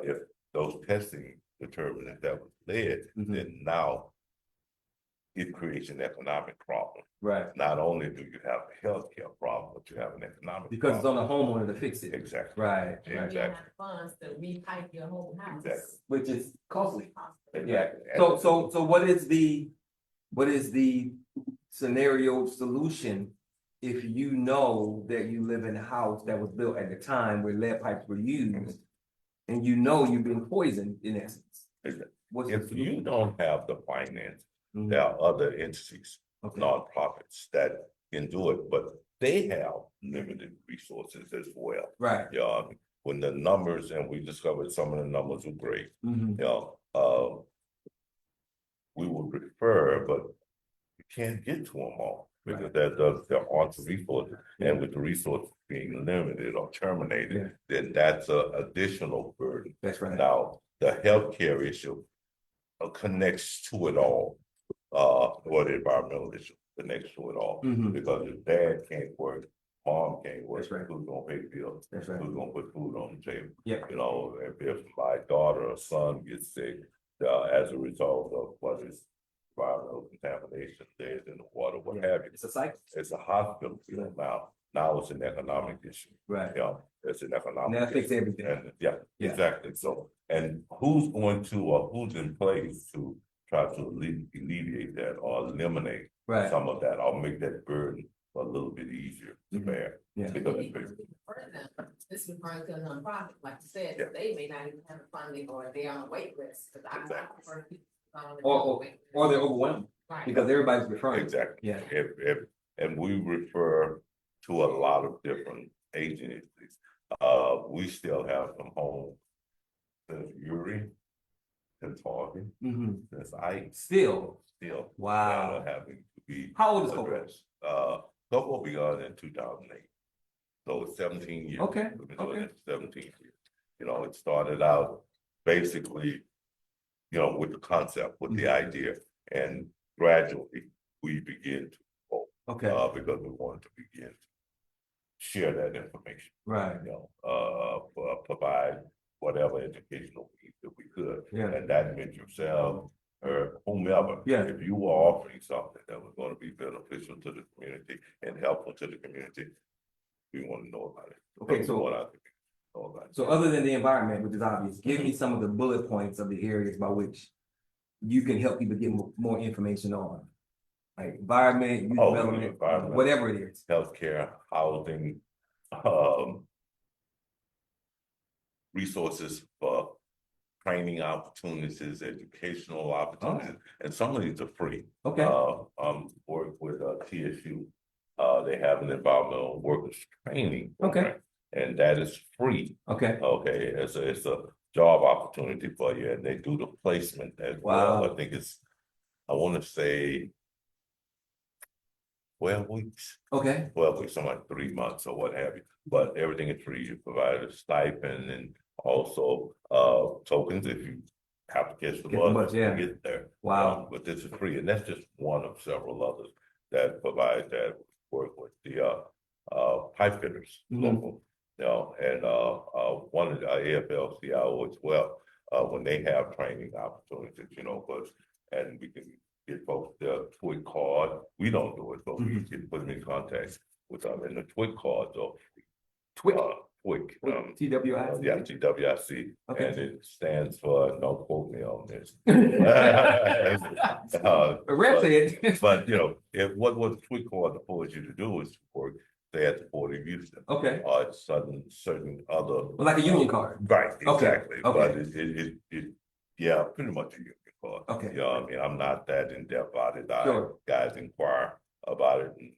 if those testing determined that was lead, Mhm. then now it creates an economic problem. Right. Not only do you have a healthcare problem, but you have an economic Because it's problem. on the homeowner to fix it. Exactly. Right. You Right. don't Exactly. have funds to repipe your whole house. Exactly. Which is costly. Yeah. Exactly. So what is the scenario solution if you know that you live in a house that was built at the time where lead pipes were used, and you know you've been poisoned in essence? Exactly. What's the If you solution? don't have the finance, Mhm. there are other entities, Okay. nonprofits that can do it, but they have limited resources as well. Right. When the numbers, and we discovered some of the numbers were great, Mhm. we would refer, but you can't get to them all. Because there aren't resources, and with the resources being limited or terminated, then that's an additional burden. That's right. Now, the healthcare issue connects to it all, or the environmental issue connects to it all. Mhm. Because if dad can't work, mom can't work, That's right. who's gonna pay bills? That's right. Who's gonna put food on the table? Yeah. If my daughter or son gets sick, as a result of what is environmental contamination, there's in the water, what Yeah. have you. It's a cycle. It's a hospital now it's an economic issue. Right. It's an economic. Now it fix issue. everything. And yeah, Yeah. exactly. So, and who's going to, or who's in place to try to alleviate that or eliminate Right. some of that, or make that burden a little bit easier to Mhm. bear? Yeah. Because Even further, this is referring to a nonprofit, like you said, Yeah. they may not even have the funding or they're on a wait list, because I Exactly. prefer people on the Or wait list. they're overwhelmed Right. because everybody's referring. Exactly. Yeah. And we refer to a lot of different agencies. We still have some homes. There's Uri, there's Harvey, Mhm. there's Ike, Still, still. wow. That are having to be How old is COCO? addressed. COCO begun in 2008. So it's 17 years. Okay, We've been doing okay. it 17 years. You know, it started out basically, you know, with the concept, with the idea, and gradually we begin to grow, Okay, because we want to begin to share that information, right. you know, provide whatever educational needs that we could. Yeah. And that meant yourself or whomever. Yeah. If you were offering something that was going to be beneficial to the community and helpful to the community, we want to know about it. Okay, We so want our community to know about it. so other than the environment, which is obvious, give me some of the bullet points of the areas by which you can help people get more information on. Like environment, youth development, environment. whatever it is. Healthcare, housing, resources for training opportunities, educational opportunities, and some of these are free. Okay, Work with TSU. They have an environmental workers training program, and that is free. okay, Okay, it's a job opportunity for you, and they do the placement as well. Wow. I think I want to say 12 weeks. okay, 12 weeks, something like 3 months or what have you, but everything is free. You provide a stipend and also tokens if you have to catch the Get the bus bus, yeah. to get there. Wow. But this is free, and that's just one of several others that provide that work with the pipe fitters local. You know, and one of the AFL-CIO as well, when they have training opportunities, you know, and we can get folks their TWIC card. We don't do it, but we can put them in contact with them, and the TWIC cards are TWIC, TWIC. TWI. Yeah, TWIC, Okay. and it stands for, don't quote me on this. Rep said. But you know, what the TWIC card affords you to do is work there at the Port of Houston. Okay, Or at certain other. well, like a union card. Right, Okay, exactly, okay. but it, yeah, pretty much a union card. Okay. You know, I mean, I'm not that in depth about it. Sure. Guys inquire about it, and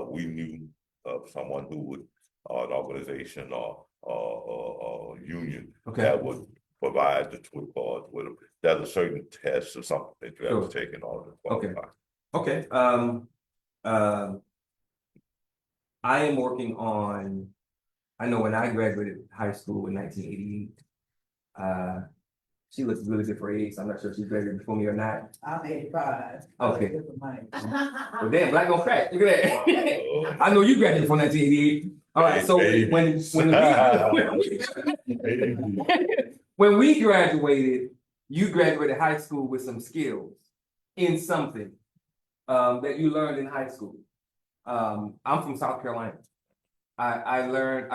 we knew of someone who would, an organization or union Okay, that would provide the TWIC cards with them. There's a certain test or something that you have to take in order to qualify. okay, I am working on, I know when I graduated high school in 1988, she looks really good for age. I'm not sure if she graduated before me or not. I'm 85. Okay. Good for mine. Well, damn, black don't crack. Look at that. I know you graduated before 1988. All right, so Hey. when we graduated, you graduated high school with some skills in something that you learned in high school. I'm from South Carolina. I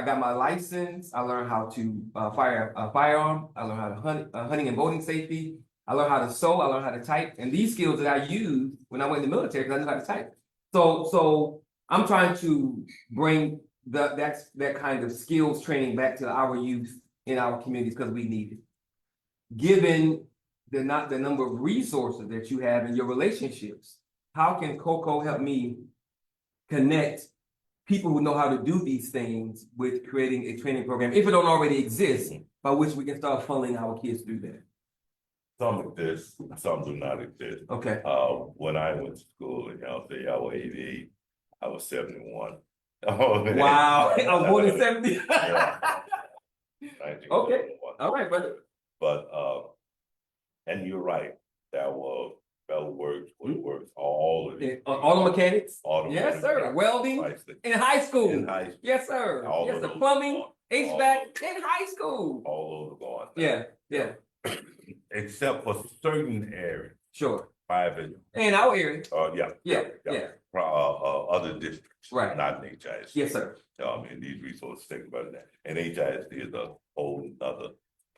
got my license. I learned how to fire a firearm. I learned how to hunt, hunting and boating safety. I learned how to sew. I learned how to type. And these skills that I used when I went in the military, because I knew how to type. So I'm trying to bring that kind of skills training back to our youth in our communities because we need it. Given the number of resources that you have in your relationships, how can COCO help me connect people who know how to do these things with creating a training program, if it don't already exist, by which we can start funneling our kids through that? Some exist, some do not exist. Okay. When I went to school in Yonsei, I was 88, I was 71. Oh, man. Wow, I'm more than 70. Yeah. Okay. All right, brother. But and you're right, that was Works, all of it. Auto mechanics? Automotive Yes, sir. mechanics, Welding precisely. in high school. In high school. Yes, sir. All Yes, of sir. those Plumbing, gone. HVAC in high school. All those gone. Yeah, yeah, Except for certain areas, sure. private, In our area. yeah. Yeah. Other districts. Right. Not in HISD. Yes, sir. And these resources think about that. And HISD is a whole other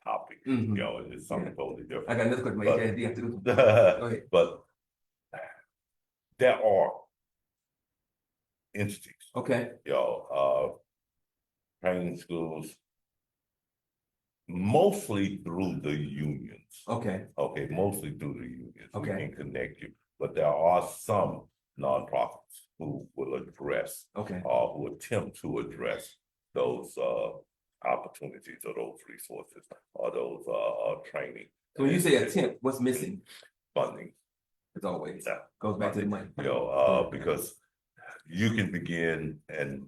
topic, Mhm. you know, it's something totally different. I got another question. But- HISD after this. Go ahead. But there are entities, Okay. you know, training schools. Mostly through the unions. Okay, Okay, mostly through the unions. We Okay. can connect you, but there are some nonprofits who will address, okay. who attempt to address those, opportunities or those resources or those, training. So when you say attempt, what's missing? Funding, As always, yeah. goes back to the money. You know, because you can begin and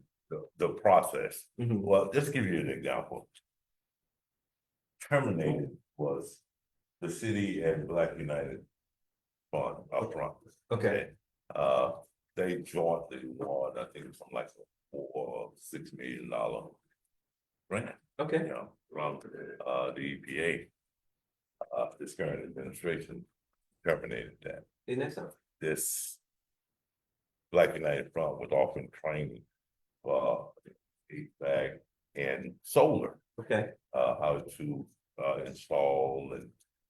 the process. Mhm. Well, just give you an example. Terminated was the city and Black United Fund up front. Okay. They jointly won, I think it's something like $4 or $6 million grant, Okay. you know, from the EPA. This current administration terminated that. Isn't that something? This Black United Front was offering training for HVAC and solar, Okay. how to install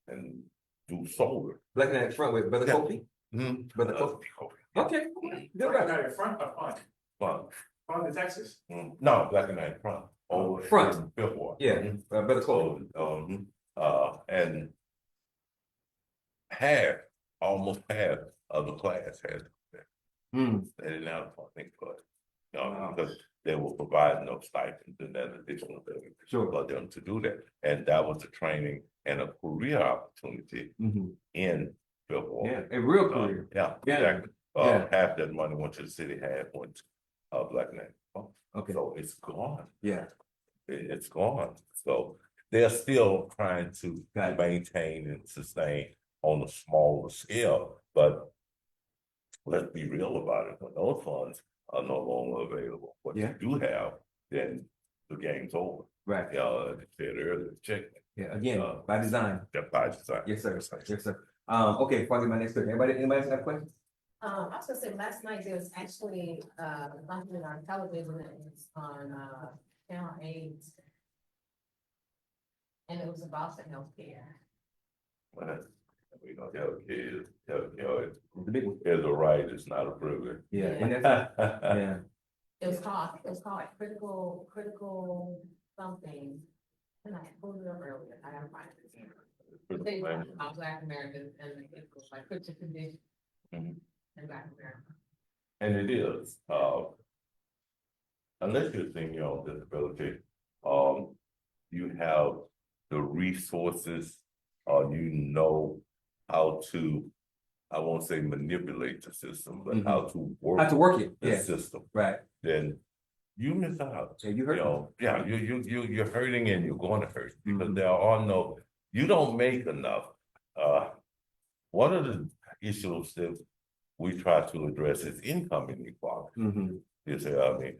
and do solar. Black and front with Brother Yeah. Kofi. Hmm. Brother Kofi. Okay. Good Right guy. now, in front of fund, Fun. fund in Texas. No, Black United Front. Oh, Front. Fifth Ward. Yeah, Mhm. Brother Kofi. So, and almost half of the class has that. Hmm. They didn't have funding for it. Wow. Because they were providing no stipends and that additional thing Sure. for them to do that. And that was a training and a career opportunity Mhm. in Fifth Ward. Yeah, a real career. Yeah, Yeah. exactly. Yeah. Half that money went to the city, half went to Black United. Okay. So it's gone. Yeah. It's gone. So they're still trying to Got it. maintain and sustain on a smaller scale, but let's be real about it. When those funds are no longer available, what you Yeah. do have, then the game's over. Right. As I said earlier, check Yeah. Again, by design. that by design. Yes, sir. Yes, sir. Okay. Before I get my next question, anybody have a question? I was gonna say, last night there was actually, something on television that was on, Channel 8. And it was about the healthcare. We don't tell kids, The big one. it's a right, it's not a privilege. Yeah. And Yeah. that's, yeah. It was called critical something. And I pulled it up earlier, I gotta find it. They were about Black Americans and it was like critical condition. Mhm. In Black America. And it is, unless you're thinking on disability, you have the resources, you know how to, I won't say manipulate the system, but how to work. How to work it. the Yeah. system, Right. then you miss out. Yeah, you heard. Yeah, you're hurting and you're going to hurt because Mhm. there are no, you don't make enough. One of the issues that we try to address is income inequality. Mm-hmm. You see, I mean,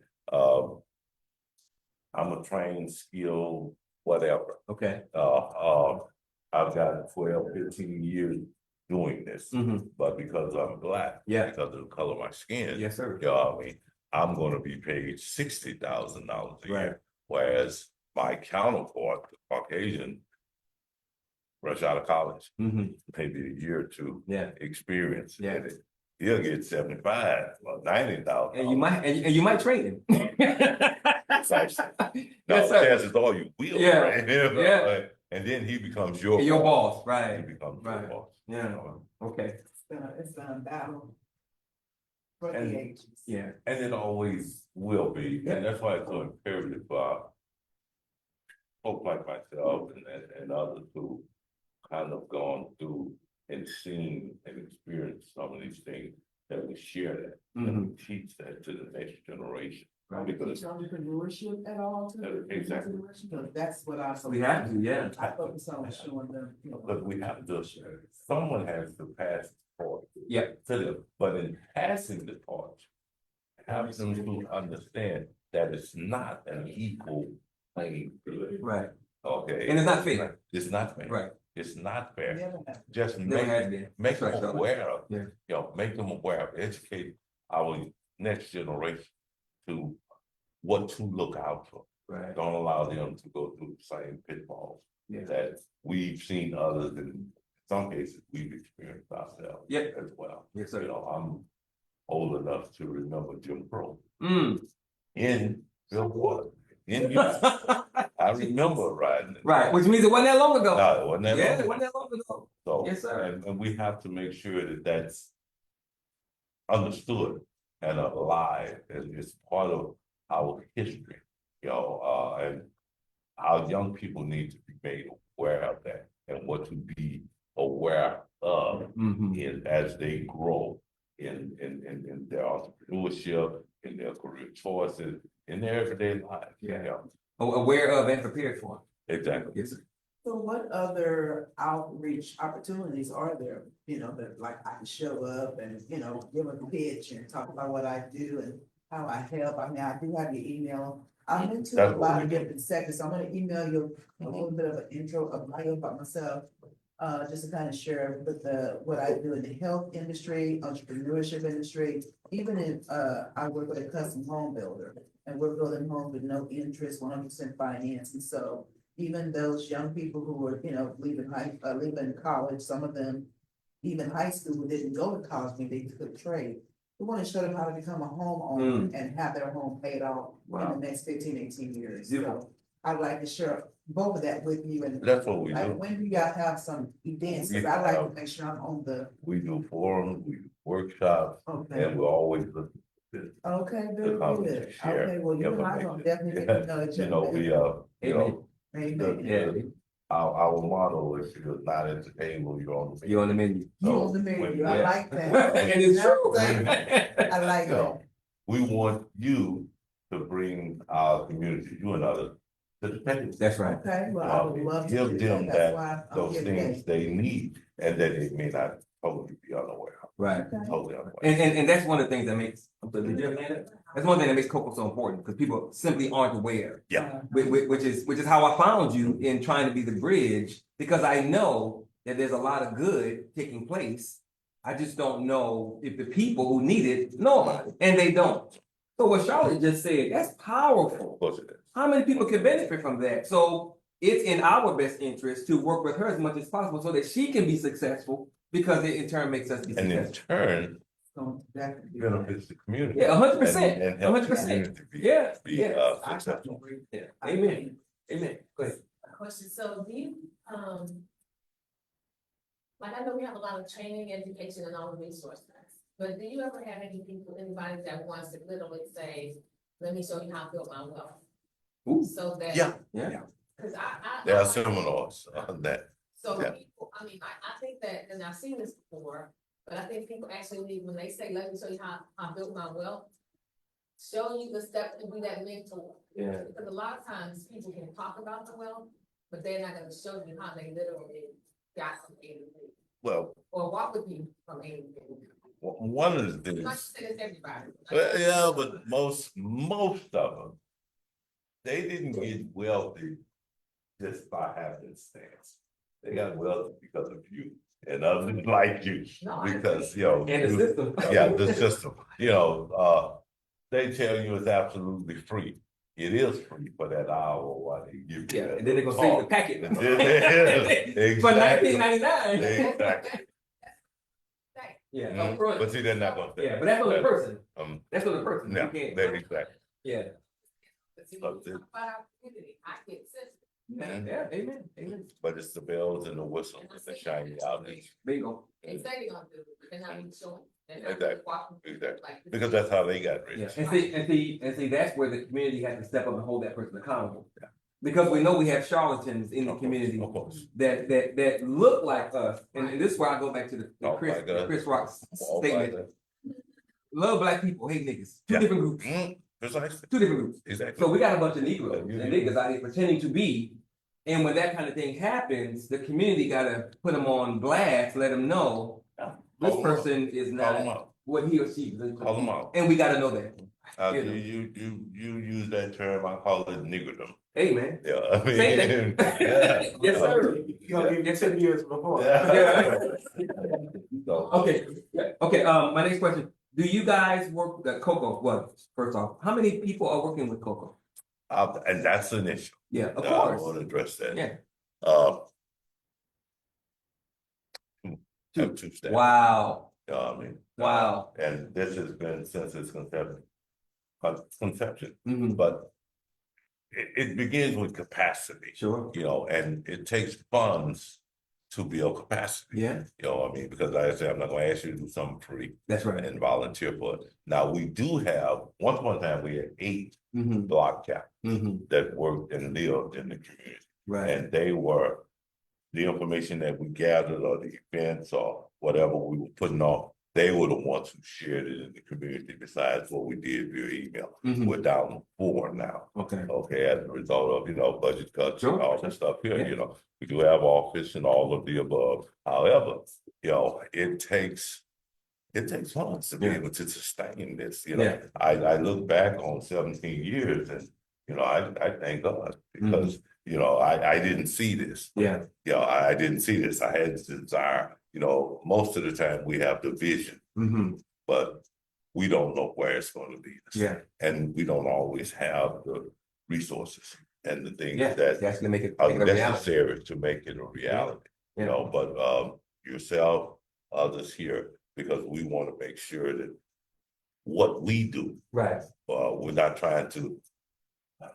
I'm a trained, skilled, whatever. Okay. I've got 12, 15 years doing this, Mhm. but because I'm Black, Yeah. because of the color of my skin, Yes, sir. you know, I mean, I'm gonna be paid $60,000 a Right. year, whereas my counterpart, the Caucasian, fresh out of college, Mm-hmm. maybe a year or two Yeah. experience Yeah. in it, he'll get 75 or 90,000. And you might train him. Now, Yes, sir. chances are you will, Yeah. right? Yeah. And then he becomes your Your boss. boss, right? He becomes Right. your boss. Yeah. Okay. It's a battle for And- the ages. Yeah. And it always will be, and that's why it's so imperative for folks like myself and others who kind of gone through and seen and experienced some of these things, that we share that, and we teach that to the next generation. Right. Because Teach entrepreneurship at all too? Exactly. Because that's what I. We have to, yeah. I focus on showing them, you know. But we have to, someone has to pass the torch. Yeah. To them, but in passing the torch, have them to understand that it's not an equal playing field. Right. Okay. And it's not fair. It's not fair. Right. It's not fair. Never have. Just Never has make been. make That's them right, aware of, Yeah. you know, make them aware of, educate our next generation to what to look out for. Right. Don't allow them to go through the same pitfalls Yeah. that we've seen others, in some cases, we've experienced ourselves. Yeah. As well. Yes, You sir. know, I'm old enough to remember Jim Crow Mm. in Billboard. in Houston. I remember riding it. Right, which means it wasn't that long ago. No, it wasn't that Yeah, long. it wasn't that long ago. So, Yes, sir. and we have to make sure that that's understood and alive, and it's part of our history, and our young people need to be made aware of that and what to be aware of as they grow in their entrepreneurship, in their career choices, in their everyday life. Yeah. Aware of and prepared for. Exactly. Yes, sir. So what other outreach opportunities are there, that like I can show up and, give a pitch and talk about what I do and how I help? I mean, I do have your email. I'm into a That's what lot we of do. different sectors, so I'm gonna email you a little bit of an intro of about myself. Just to kind of share with what I do in the health industry, entrepreneurship industry, even if, I work with a custom home builder. And we're building homes with no interest, 100% financing, so even those young people who are, leaving college, some of them, even high school, who didn't go to college, maybe they took trade. We want to show them how to become a homeowner and have their home paid off in the next 15, 18 years. So I'd like to share both of that with you, and That's what we like, do. when do y'all have some events? Cause I like to make sure I'm on the, We do forums, we do workshops, okay, and we're always looking for this. okay, very come good. and share Okay, well, you and I gonna definitely get to know each other. We, Amen. Yeah. our motto is you're not at the table, you're on the menu. You're on the menu. You on the menu, I Yeah. like that. And it's true. I like that. We want you to bring our community, you and others, to the table. That's right. Okay, well, I would love to Give do them that, that's why I'm those here things today. they need, and that they may not totally be unaware of. Right. Okay. Totally unaware. And that's one of the things that makes, did you understand that? That's one thing that makes COCO so important, because people simply aren't aware. Yeah. Which is how I found you in trying to be the bridge, because I know that there's a lot of good taking place. I just don't know if the people who need it know about it, and they don't. So what Charlotte just said, that's powerful. Of course it is. How many people can benefit from that? So it's in our best interest to work with her as much as possible so that she can be successful, because it in turn makes us be And in successful. turn, So definitely. benefits the community. Yeah, 100%. And help the 100%. community be, Yeah, be, yeah. successful. Yeah. Amen. Amen. Go ahead. Question, so do you, like, I know we have a lot of training, education and all the resources, but do you ever have any people, anybody that wants to literally say, let me show you how to build my wealth? Ooh. So that. Yeah. Cause I. There are seminars on that. So Yeah. people, I think that, and I've seen this before, but I think people actually need, when they say, let me show you how I built my wealth, showing you the steps to be that mentor. Yeah. Because a lot of times people can talk about the wealth, but they're not gonna show you how they literally got from A to B, Well, or walk with you from A to B. one of the I'm not things, saying it's everybody. well, yeah, but most of them, they didn't get wealthy just by happenstance. They got wealthy because of you and others like you, No, I because, And the system. yeah, the system, they tell you it's absolutely free. It is free for that hour while they give you Yeah, that and then they're gonna talk. save the packet. For For $19.99. Exactly. Yeah. Mhm. upfront. But see, they're not gonna. Yeah, but that's on the person. Um, That's on the person. yeah, You can't. that exactly. Yeah. But see, when you talk about our community, I get sensitive. Yeah. Amen. Amen. But it's the bells and the whistles and the shiny outings. Bingo. They say they're gonna do it, but they're not even showing. They're not Exactly, walking through, exactly. like, this Because is- that's how they got Yeah, rich. and see, that's where the community has to step up and hold that person accountable. Because we know we have charlatans in the community Of course. that look like us, and this is where I go back to the Talk Chris, like us. Chris Rock's All by statement. Love black people, hate niggas. Two Yeah. different groups. Precisely, Two different groups. exactly. So we got a bunch of Negroes and Yeah. niggas out here pretending to be. And when that kind of thing happens, the community gotta put them on blast, let them know this Call 'em out. person is Call them not out, what he or she is. call them out. And we gotta know that. You, You know. you use that term, I call it niggerdom. Hey, man. Yeah, I mean. Say that. Yeah. Yes, sir. You gonna give you 10 years before. Yeah. So, Okay, okay, my next question, do you guys work at COCO? Well, first off, how many people are working with COCO? and that's an issue. Yeah, of I course, want to address that. yeah. Have two staff. Wow, I mean. wow. And this has been since its conception. Conception, Mhm. but it begins with capacity, Sure. you know, and it takes funds to build capacity. Yeah, You know what I mean? Because like I said, I'm not gonna ask you to do something free that's right. and volunteer for it. Now, we do have, once upon a time, we had 8 block captains that worked and lived in the community. Right. And they were, the information that we gathered or the events or whatever we were putting on, they were the ones who shared it in the community besides what we did via email. We're down to 4 now. Okay. Okay, as a result of, you know, budget cuts and Sure, all sure. the stuff here, Yeah. you know. We do have office and all of the above. However, you know, it takes funds to be Yeah. able to sustain this, you know. Yeah. I look back on 17 years and, you know, I thank God because, you know, I didn't see this. Yeah. You know, I didn't see this. I had the desire, you know, most of the time we have the vision, but we don't know where it's going to lead us. Yeah. And we don't always have the resources and the things Yeah. that That's gonna make it are a reality. necessary to make it a reality. Yeah. You know, but yourself, others here, because we want to make sure that what we do, Right. we're not trying to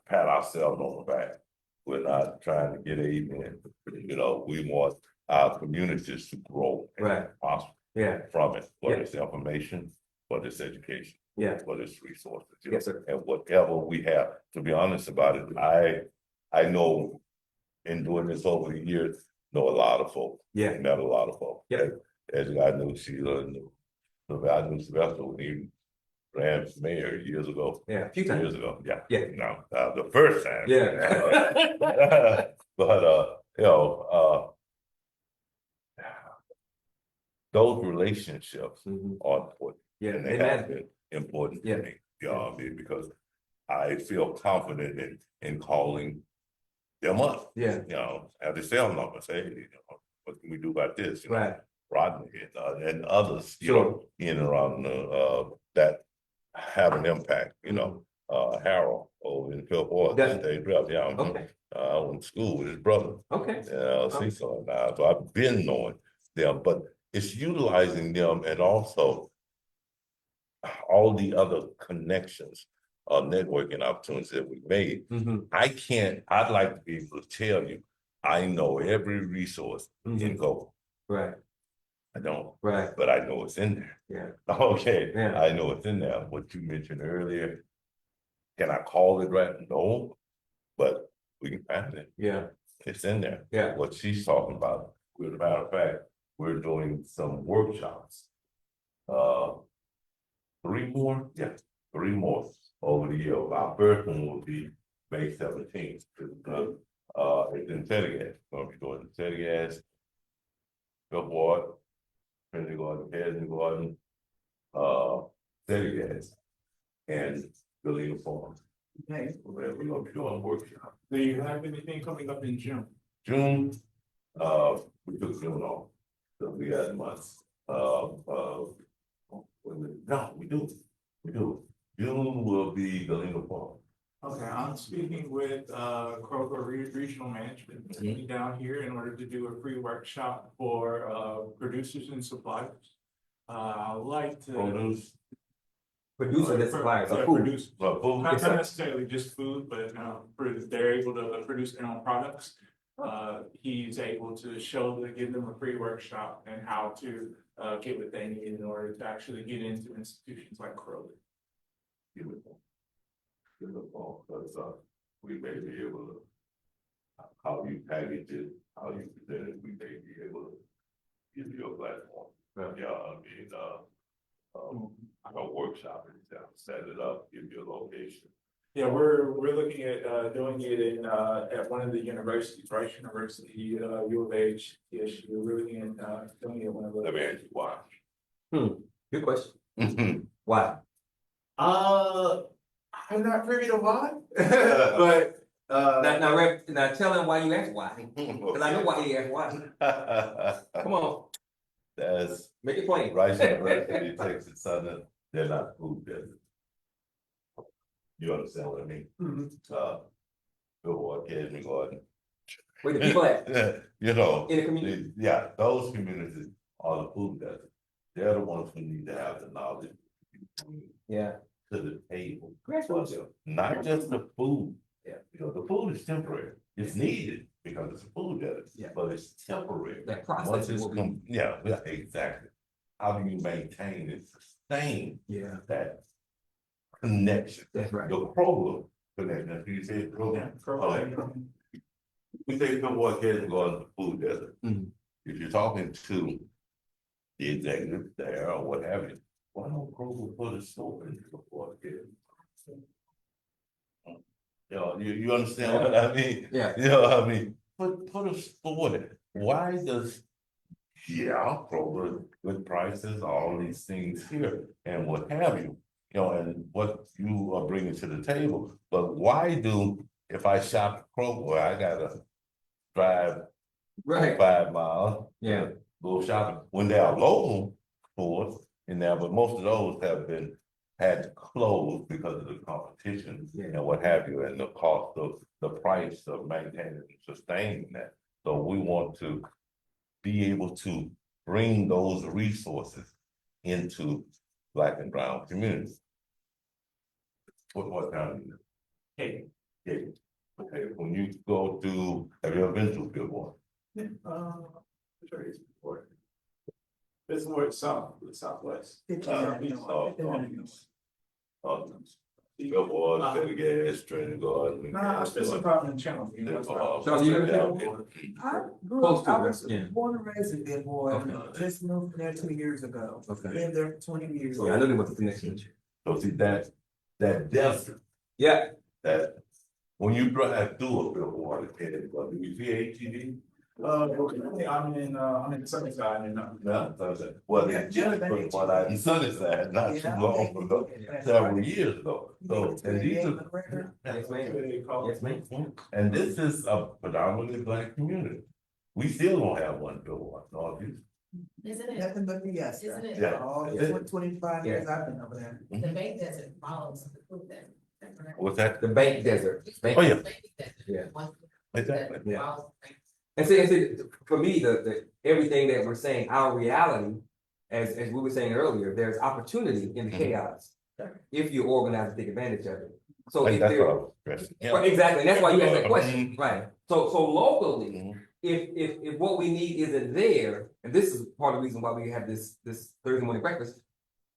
pat ourselves on the back. We're not trying to get amen. You know, we want our communities to grow and Right. prosper Yeah. from it, whether Yeah. it's information, whether it's education, Yeah. whether it's resources. You Yes, know, sir. and whatever we have, to be honest about it, I know in doing this over the years, know a lot of folks. Yeah. Met a lot of folks. Yeah. As I knew Sheila and I knew Sylvester when he ran for mayor years ago. Yeah. A few times. Years ago, yeah. Yeah. No, the first time. Yeah. But you know, those relationships are important. Yeah. And They they have matter. been important Yeah. to me, you know what I mean? Because I feel confident in calling them up. Yeah. You know, have the cell number, say, you know, what can we do about this? You know, Right. Rodney and others, you Sure. know, in and around that have an impact, you know. Harold over in Philport, Yeah. they dropped down. Okay. I went to school with his brother. Okay. See, so now, so I've been knowing them, but it's utilizing them and also all the other connections, networking opportunities that we made. I'd like to be able to tell you, I know every resource in COCO. Right. I don't, Right. but I know it's in there. Yeah. Okay, Yeah. I know it's in there. What you mentioned earlier, can I call it right? No, but we can find it. Yeah. It's in there. Yeah. What she's talking about, as a matter of fact, we're doing some workshops. 3 more? Yeah, 3 more over the year. Our first one will be May 17th. It's in Teddy. Gonna be doing Teddy Billboard, Trinity Garden, Kesney Garden, Teddy and Galena Farm. Okay. We're gonna be doing a workshop. Do you have anything coming up in June? June, we took June off, so we got months, no, we do. June will be Galena Farm. Okay, I'm speaking with COCO Regional Management down here in order to do a free workshop for producers and suppliers. I'd like to. Producer and suppliers Yeah, of food. produce- Food. Not necessarily just food, but they're able to produce their own products. He's able to give them a free workshop and how to get what they need in order to actually get into institutions like Crowley. Beautiful, because we may be able to, how you package it, how you present it, we may be able to give you a platform. Yeah, I mean, a workshop, set it up, give you a location. Yeah, we're looking at doing it in at one of the universities, Rice University, U of H. Yes, we're looking at doing it at one of those. Let me ask you why. Good question. Why? I'm not privy to why, but Now tell him why you asked why. Cause I know why he asked why. Come on, That's make it plain. Rice University, Texas Southern, they're not food business. You understand what I mean? Billboard, Kesney Garden. Where the people at? You know. In the community? Yeah, those communities are the food desert. They're the ones who need to have the knowledge. Yeah. To the table. Grassroots. Not just the food. Yeah. You know, food is temporary. It's needed because it's a food desert, Yeah. but it's temporary. That Once process it's will be, yeah, exactly. How do you maintain and sustain yeah, that connection? that's right. The Kroger connection, you say Kroger? Kroger. We say come what kids go on the food desert. Mhm. If you're talking to the executive there or what have you, why don't Kroger put a store in the what kids? You understand what I mean? Yeah. You know what I mean? Put a store there. Why does, yeah, Kroger with prices, all these things here and what have you, and what you are bringing to the table, but why do, if I shop at Kroger, I gotta drive Right, 5 miles. Yeah. Go shopping, when there are local stores in there, but most of those have been, had to close because of the competition Yeah. and what have you, and the cost of, the price of maintaining and sustaining that. So we want to be able to bring those resources into Black and brown communities. What kind of, Hey, okay, when you go to, have you ever been to a good one? sure it's before. It's more south, the southwest. Billboards, better gas, training guard. Nah, I spent some time in the channel. So you ever I grew Close up, to I it, was yeah. born and raised in Billboard, Okay. just moved there 2 years ago. Okay. Lived there for 20 years. Yeah, I know there was a connection. So see that depth, Yeah, that, when you drive through a billboard, do you see HED? Okay, I'm in the southern side and No, well, they just put one out in Sunnyside, not too long ago, several years ago. So, and these are. yes, ma'am. Yes, ma'am. And this is a predominantly Black community. We still don't have one billboard, no, Isn't it, Nothing but the yes. isn't it? Yeah. All Yeah. 25 years I've been over there. The bank doesn't follow the food there. what's that? The bank desert. Bank- Oh, yeah. Yeah. Exactly. Yeah. And see, for me, the everything that we're saying, our reality, as we were saying earlier, there's opportunity in the chaos. If you organize and take advantage of it. So if That's there, what I was stressing. well, exactly, and that's why you asked that question, right? So locally, Mhm. if what we need isn't there, and this is part of the reason why we have this Thursday morning breakfast.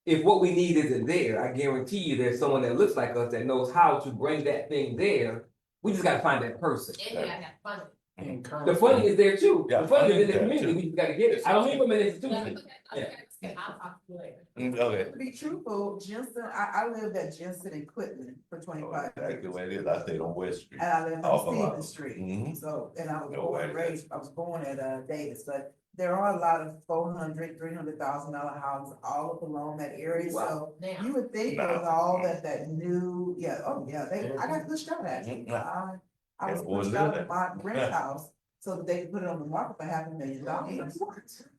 If what we need isn't there, I guarantee you there's someone that looks like us that knows how to bring that thing there. We just gotta find that person. And you gotta have fun. The funding is there too. Yeah, The funding is in the funding is there, community, we just gotta get it. I don't mean from an institution. I'll talk to you later. Okay. To be truthful, Jensen, I lived at Jensen and Quitman for 25 Exactly the years. way it is, I stayed on West Street. And I lived Off on of Stevens Street, Mhm. so, and I was No born and way. raised, I was born at Davis, but there are a lot of $400,000-$300,000 houses all up along that area, so Now, you would think Nah. with all that new, yeah, oh, yeah, I got pushed out actually. Mhm. I was Yeah, well, pushed out live of my rent house, so that they could put it on the market for $500,000.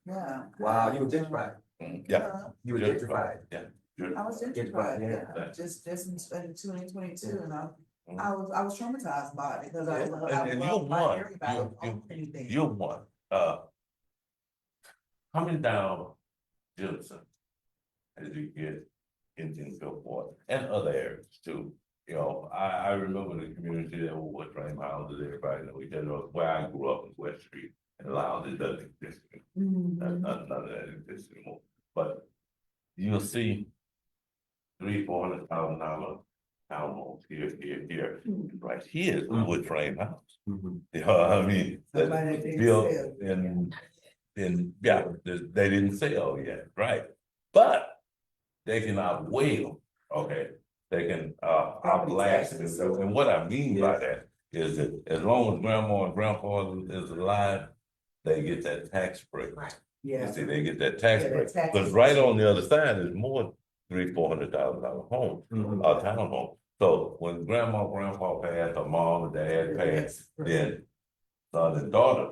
Yeah. Wow, you were gentrified. Yeah. You were gentrified. Yeah. I was Gentrified, gentrified, yeah, just in 2022, and I was traumatized by it, because I And you're love my one, area, but I don't you- own anything. You're one, coming down Jefferson. As you get into Gulfport and other areas too. I remember the community that was running houses, everybody know each other, where I grew up in West Street. And lounge, it doesn't exist anymore. None of that exists anymore, but you'll see $300,000-$400,000 townhomes here, right here is a wood frame house. Mhm. You know what I mean? Somebody That's didn't built sell. they didn't sell yet, right? But they can outweigh, okay? They can outlast it. And what I mean by that is that as long as grandma and grandpa is alive, they get that tax break. Right. You Yeah. see, they get that tax Yeah, that break, tax because right on the other side is more $300,000-$400,000 homes, Mhm. townhome. So when grandma, grandpa passed, or mom and dad passed, then son and daughter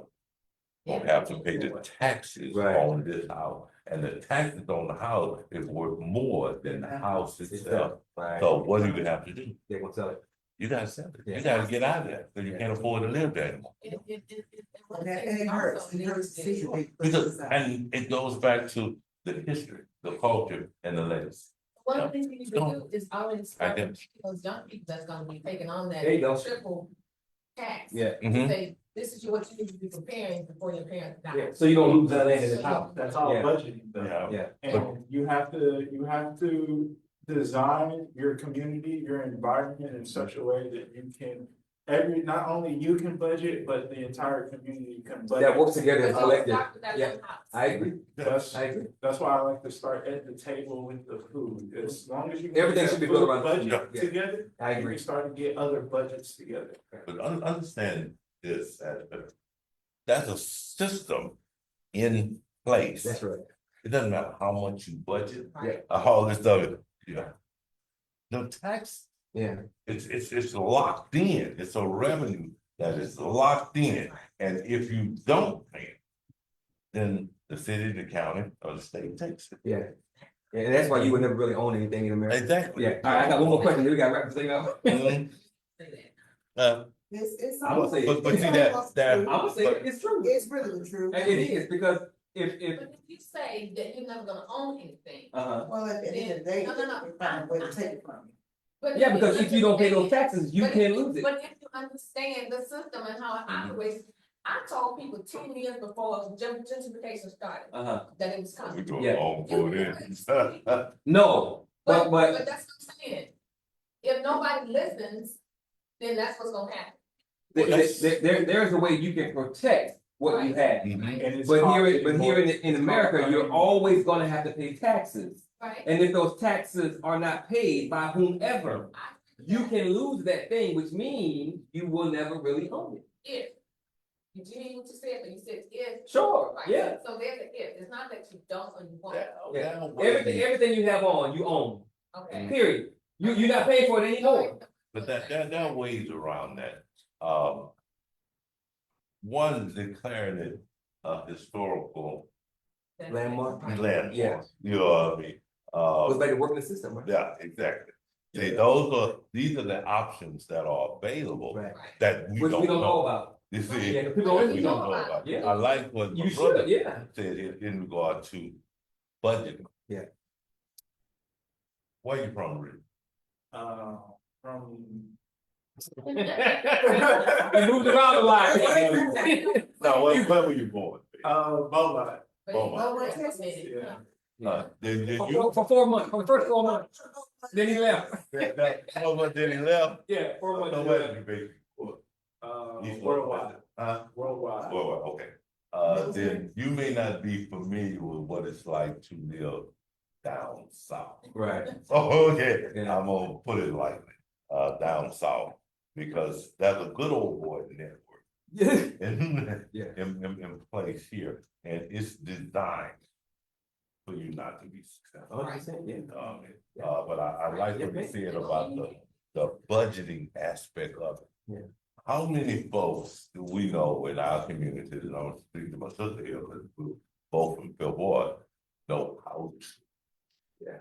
won't have to pay the taxes Right. on this house. And the taxes on the house is worth more than the house itself. Right. So what do you have to do? They're gonna sell it. You gotta sell it. Yeah. You gotta get out of there, because you can't afford to live there anymore. And it hurts, it hurts to see the big Because, pushes out. and it goes back to the history, the culture, and the legacy. One of the things we need to do is always I start get with those young people that's gonna be taking on There you go. that triple tax. Yeah. To say, this is what you need to be preparing before your parents die. Yeah, so you don't lose that land in the house. That's all Yeah. budgeting though. Yeah. Yeah. And you have to design your community, your environment in such a way that you can, not only you can budget, but the entire community can budget. That works together as a But collective. start with that Yeah. one house. I agree. That's, I agree. that's why I like to start at the table with the food, as long as you. can Everything get should be that built food around food, Budget yeah. together, I you agree. can start to get other budgets together. But understand this aspect. There's a system in place. That's right. It doesn't matter how much you budget, Right. all this stuff, yeah. The tax, Yeah. it's locked in, it's a revenue that is locked in, and if you don't pay it, then the city, the county, or the state takes it. Yeah. Yeah, and that's why you would never really own anything in America. Exactly. Yeah. All right, I got one more question. We got to wrap this thing up. Mhm. Say that. It's. I'm gonna say it. But see that, I'm gonna say it's true. It's really true. And it is because if But if you say that you're never gonna own anything. Well, at the end of the day, No, no, no. we find a way to take it from you. But yeah, because if you don't pay those taxes, you But can if lose it. But if you understand the system and how it operates, I told people 10 years before gentrification started, that it was we coming. go Yeah. on for it. No, but But that's what I'm saying. If nobody listens, then that's what's gonna happen. there's a way you can protect what you have. Mhm. And it's But called- here in America, you're always gonna have to pay taxes. Right? And if those taxes are not paid by whomever, you can lose that thing, which means you will never really own it. If. Did you hear what you said? But you said if. Sure, Right. yeah. So there's an if. It's not that you don't or you won't. Yeah. Everything you have on, you own, Okay. period. You're not paying for it anymore. But there are ways around that. One, declaring it a historical Landmark? Right. landmark. Yeah. You know what I mean? Goes back to working the system, right? Yeah, exactly. See, these are the options that are available Right. that we Which don't we don't know know. about. You see, Yeah, we people don't don't know about. Yeah. I like what You my brother should, yeah. said in regard to budgeting. Yeah. Where you from, Rick? From. You moved around a lot. No, where were you born? Beaumont. Did you? For 4 months, for the first 4 months, then he left. How much did he left? Yeah, 4 months. So he where left. did you base? Worldwide. Worldwide, okay. Then you may not be familiar with what it's like to live down south. Right. Oh, okay, Yeah. I'm gonna put it lightly, down south, because that's a good old boy network in, Yeah. in place here, and it's designed for you not to be successful. 100%, yeah. But I like what you said about the budgeting aspect of it. Yeah. How many folks do we know in our community, and I'm speaking to my sister here, because we're both from Billboard, know house? Yeah.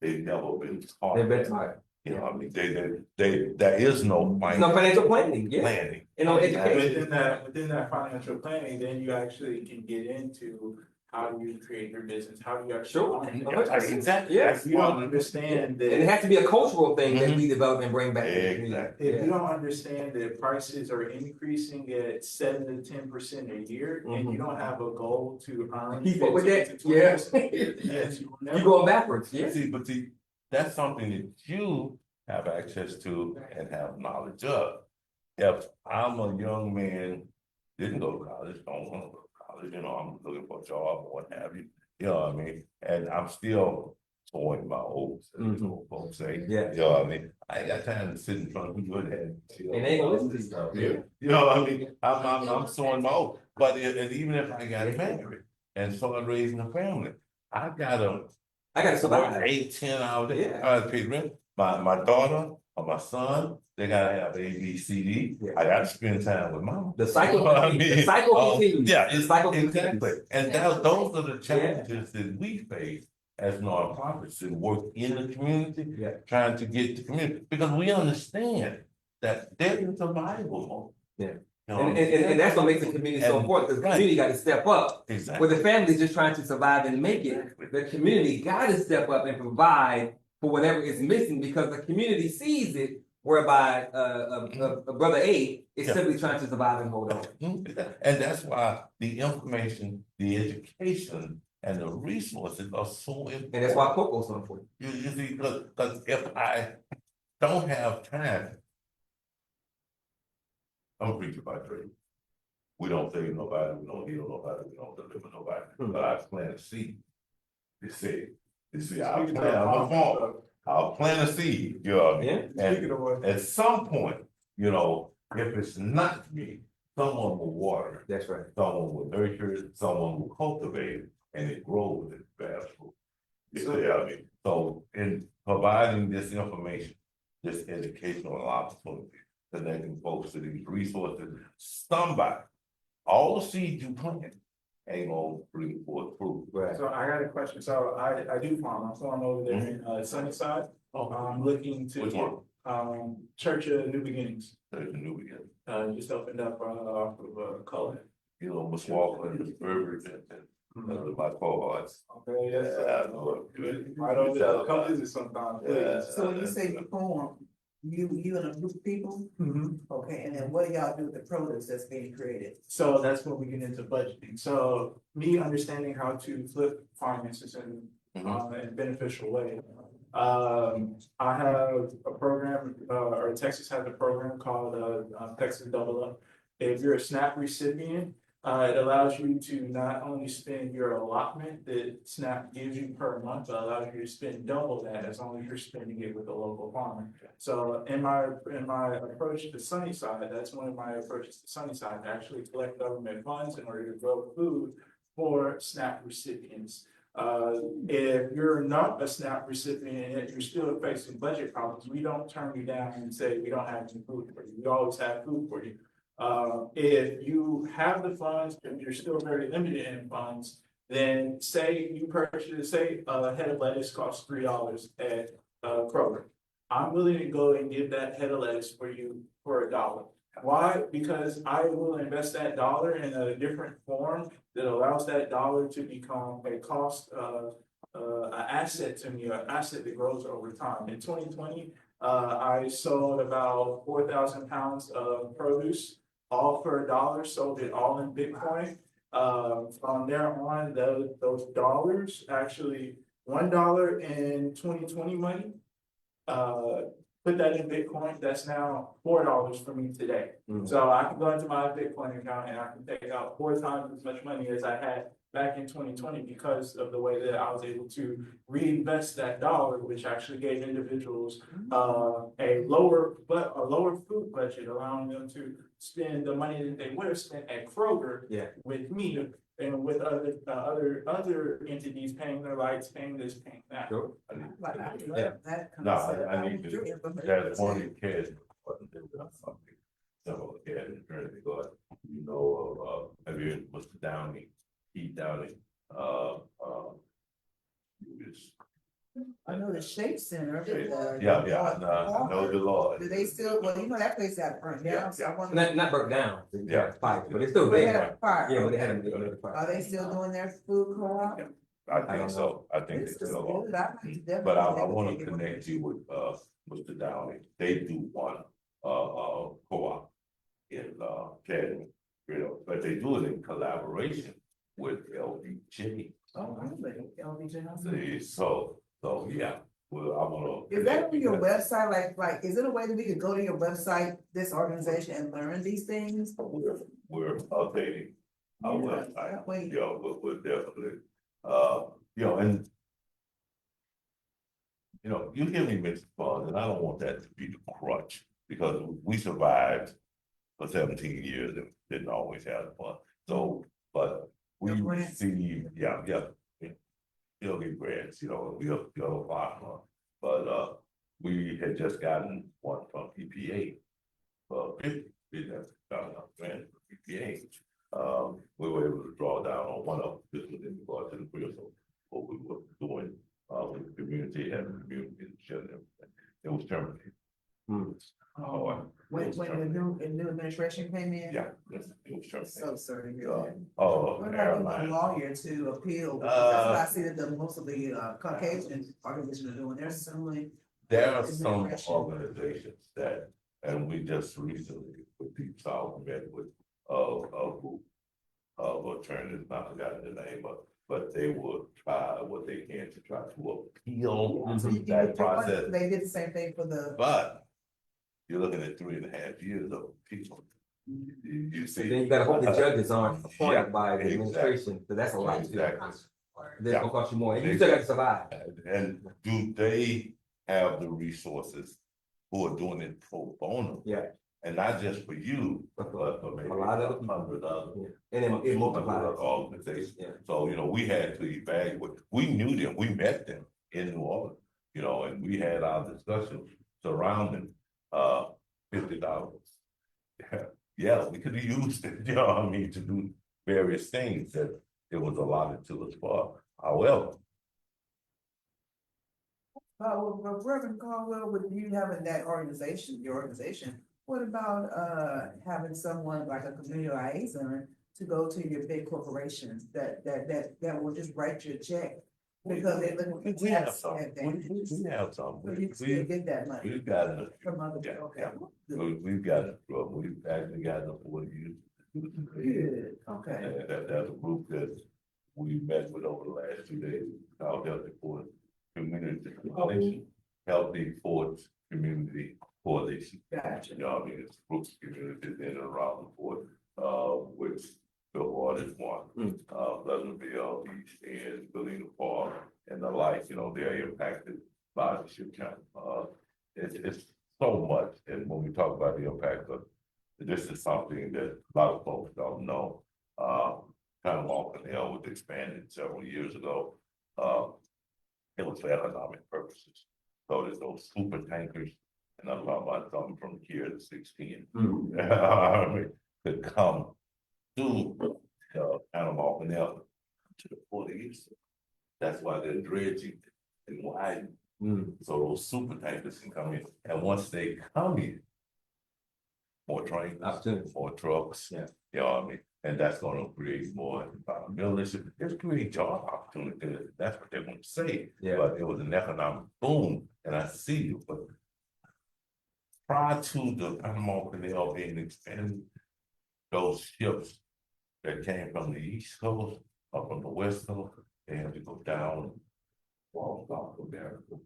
They've never been taught. They've been that. taught. You know, I mean, there is no No financial planning, yeah, planning. and no education. Within that financial planning, then you actually can get into how do you create your business, how do you actually. Sure. Exactly. Yeah. If you don't understand that. And it has to be a cultural thing that we develop and bring back. to the community. Exactly. If you don't understand that prices are increasing at 7 to 10% a year, and you don't have a goal to earn. Keep up with 15 that, to yeah. 20%, yes, you will never. You're going backwards, yeah. See, that's something that you have access to and have knowledge of. If I'm a young man, didn't go to college, don't want to go to college, you know, I'm looking for a job or what have you, you know what I mean? And I'm still toying my old, old folks say, Yeah. you know what I mean? I ain't got time to sit in front of you and And they ain't gonna listen to you. stuff, yeah. You know what I mean? I'm sowing my old, but and even if I got married and started raising a family, I gotta I gotta work survive. 8-10 hours a day. Yeah. I gotta pay rent. My daughter or my son, they gotta have ABCD. Yeah. I gotta spend time with mom. The cycle, I mean, the cycle continues. Yeah, The cycle exactly. continues. And those are the challenges that we face as nonprofits and work in the community, Yeah. trying to get the community, because we understand that there is a viable mode. Yeah. You know, And that's what makes the community so And- important, because the right. community gotta step up. Exactly. Where the family's just trying to survive and make it, the community gotta step up and provide for whatever is missing, because the community sees it whereby, a brother A is Yeah. simply trying to survive and hold on. And that's why the information, the education, and the resources are so important. And that's why COCO's so important. You see, cause if I don't have time. I'm a preacher by trade. We don't save nobody, we don't heal nobody, we don't deliver nobody, but I plant a seed. You see, I'll plant a seed, you know, and at some point, you know, if it's not me, someone will water it. That's right. Someone will nurture it, someone will cultivate it, and it grows and bears fruit. You see, I mean, so in providing this information, this educational opportunity, connecting folks to these resources, somebody, all the seeds you plant ain't gonna bring forth fruit. Right. So I got a question. So I do farm. I farm over there in Sunnyside. I'm looking Which one? to Church of New Beginnings. There's a new beginning. Just opened up off of Cullen. You know, Miss Walker and Miss Burbridge and my cohorts. Okay, yes. Yeah, I know it. Good. Right over there. Come visit sometime, please. So when you say you form, you and a group of people, Mhm. okay, and then what do y'all do with the produce that's being created? So that's when we get into budgeting. So me understanding how to flip finances in a beneficial way. I have a program, or Texas has a program called, Texas Double Up. If you're a SNAP recipient, it allows you to not only spend your allotment that SNAP gives you per month, but allows you to spend double that as long as you're spending it with a local farmer. So in my approach to Sunnyside, that's one of my approaches to Sunnyside, to actually collect government funds in order to grow food for SNAP recipients. If you're not a SNAP recipient and you're still facing budget problems, we don't turn you down and say we don't have any food for you. We always have food for you. If you have the funds and you're still very limited in funds, then say you purchase, say a head of lettuce costs $3 at Kroger. I'm willing to go and give that head of lettuce for you for $1. Why? Because I will invest that dollar in a different form that allows that dollar to become a cost, an asset to me, an asset that grows over time. In 2020, I sold about 4,000 pounds of produce, all for $1, sold it all in Bitcoin. From there on, those dollars, actually $1 in 2020 money, put that in Bitcoin, that's now $4 for me today. So I can go into my Bitcoin account and I can take out 4 times as much money as I had back in 2020 because of the way that I was able to reinvest that dollar, which actually gave individuals a lower food budget, allowing them to spend the money that they would have spent at Kroger with me and with other entities paying their lights, paying this, paying that. Sure. I need- That No, concept. I need to, there's one in cash, something, several cash insurance, because you know, have you, Mr. Downey, Keith Downey, I know the Shape Center. yeah, I know the Lord. Do they still, well, you know, that place got burned down, so I wonder. Not burnt down. Yeah. Fire, but it's still They there. had a fire. Yeah, but they had a fire. Are they still doing their food co-op? I think so, I think This it's is still good. on. I like to definitely But I take a wanna look at it. connect you with, Mr. Downey, they do one, co-op in, Academy, you know, but they do it in collaboration with LBJ. Oh, really? LBJ House? See, so, yeah, well, I wanna. Is that on your website? Like, is it a way that we could go to your website, this organization, and learn these things? We're updating our Yeah, website, that way. you know, we're definitely, you know, and. You know, you hear me mention funds, and I don't want that to be the crutch, because we survived for 17 years and didn't always have the fund. So, but we The grants. receive, still get grants, you know, we'll apply for, but, we had just gotten one from EPA. We just got a grant from EPA. We were able to draw down on one of this was in regard to the real, so what we were doing, with the community and the community, it was terminated. When the new administration came in? Yeah, it was terminated. So sorry to hear that. Oh, What about airline. a lawyer to appeal? Because that's what I see that most of the Caucasian organizations are doing, they're suing there are some organizations that, and we just recently with Deep South met with a group of attorneys, not forgotten the name of, but they will try what they can to try to appeal So you that did- process. They did the same thing for the. But you're looking at 3.5 years of appeal. You see. Then you gotta hope the judges aren't Yeah, appointed by the exactly. administration, so that's a lot too. Exactly. That's gonna cost you more, and you still got to survive. And do they have the resources who are doing it pro bono? Yeah. And not just for you, but for maybe A lot of other people. 100 others. And it multiplies. Organizations. Yeah. So, we had to evaluate, we knew them, we met them in New Orleans, and we had our discussions surrounding, $50. Yeah, we could have used it, to do various things that it was allotted to us for. However, Reverend Caldwell, with you having that organization, your organization, what about, having someone like a community liaison to go to your big corporations that will just write you a check? Because they're looking for we have tax some, advantages. we have some. So you still get that money We've gotten, from other, yeah, okay. we've gotten, we've actually gotten a 40 years. Good, okay. And that's a group that we met with over the last 2 days, called Healthy Force Community Coalition, Healthy Force Community Coalition. Gotcha. It's groups of communities in and around the port, which the water is one, Pleasantville, East End, Galena Park, and the like, they're impacted by the ship channel. It's so much, and when we talk about the impact of, this is something that a lot of folks don't know. Panama Canal was expanded several years ago. It was for economic purposes. So there's those super tankers, and I'm talking about something from here to 16. Could come through Panama Canal to the Port of Houston. That's why they're dredging and widening. So those super tankers can come in, and once they come in, more trains, more trucks. Yeah. You know what I mean? And that's gonna create more environmental, it's create job opportunities. That's what they want to say. Yeah. But it was an economic boom, and I see you, but prior to the Panama Canal being expanded, those ships that came from the East Coast or from the West Coast, they had to go down Wall South America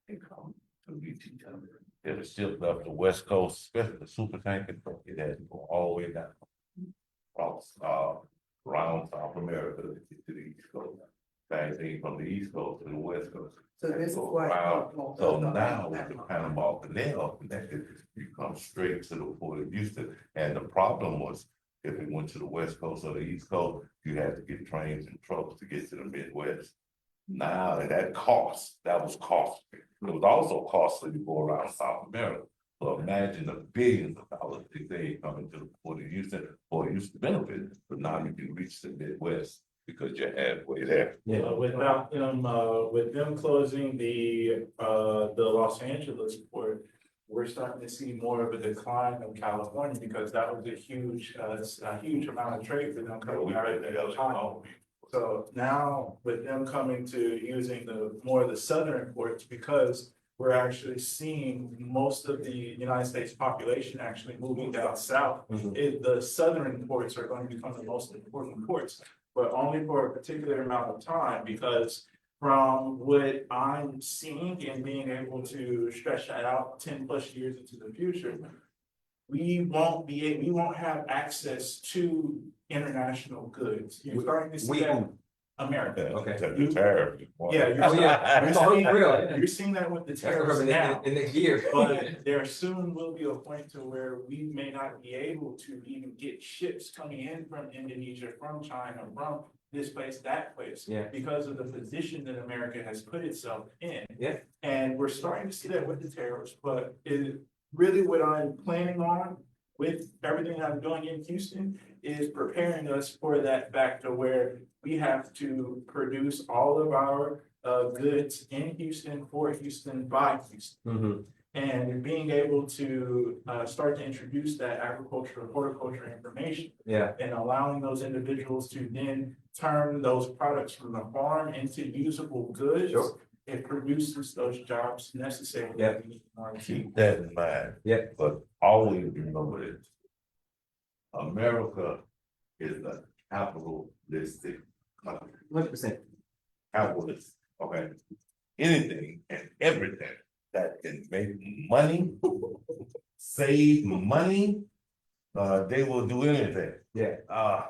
and come to reach each other. If the ship left the West Coast, especially the super tanker, it had to go all the way down across around South America to get to the East Coast. Same thing from the East Coast to the West Coast. So this is So why. So now with the Panama Canal connected, you come straight to the Port of Houston. And the problem was, if it went to the West Coast or the East Coast, you had to get trains and trucks to get to the Midwest. Now, and that was costly. It was also costly to go around South America. So imagine the billions of dollars they coming to the Port of Houston, or it used to benefit, but now you can reach the Midwest because you're halfway there. With them closing the Los Angeles port, we're starting to see more of a decline in California because that was a huge amount of trade for them coming out of China. So now with them coming to using more of the southern ports, because we're actually seeing most of the United States population actually moving down south, the southern ports are going to become the most important ports, but only for a particular amount of time, because from what I'm seeing and being able to stretch that out 10+ years into the future, we won't have access to international goods. You're starting to see that America. Okay. The tariff. You're seeing that with the tariffs now. In the gear. But there soon will be a point to where we may not be able to even get ships coming in from Indonesia, from China, from this place, that place. Yeah. Because of the position that America has put itself in. Yeah. And we're starting to see that with the tariffs, but really what I'm planning on with everything I'm doing in Houston is preparing us for that factor where we have to produce all of our goods in Houston, for Houston, by Houston. And being able to start to introduce that agricultural, horticulture information. Yeah. And allowing those individuals to then turn those products from the farm into usable goods. Sure. it produces those jobs necessary. Yeah. Keep that in mind. Yeah. But always remember this. America is a capitalistic country. 100%. Capitalist, okay? Anything and everything that can make money, save money, they will do anything. Yeah. I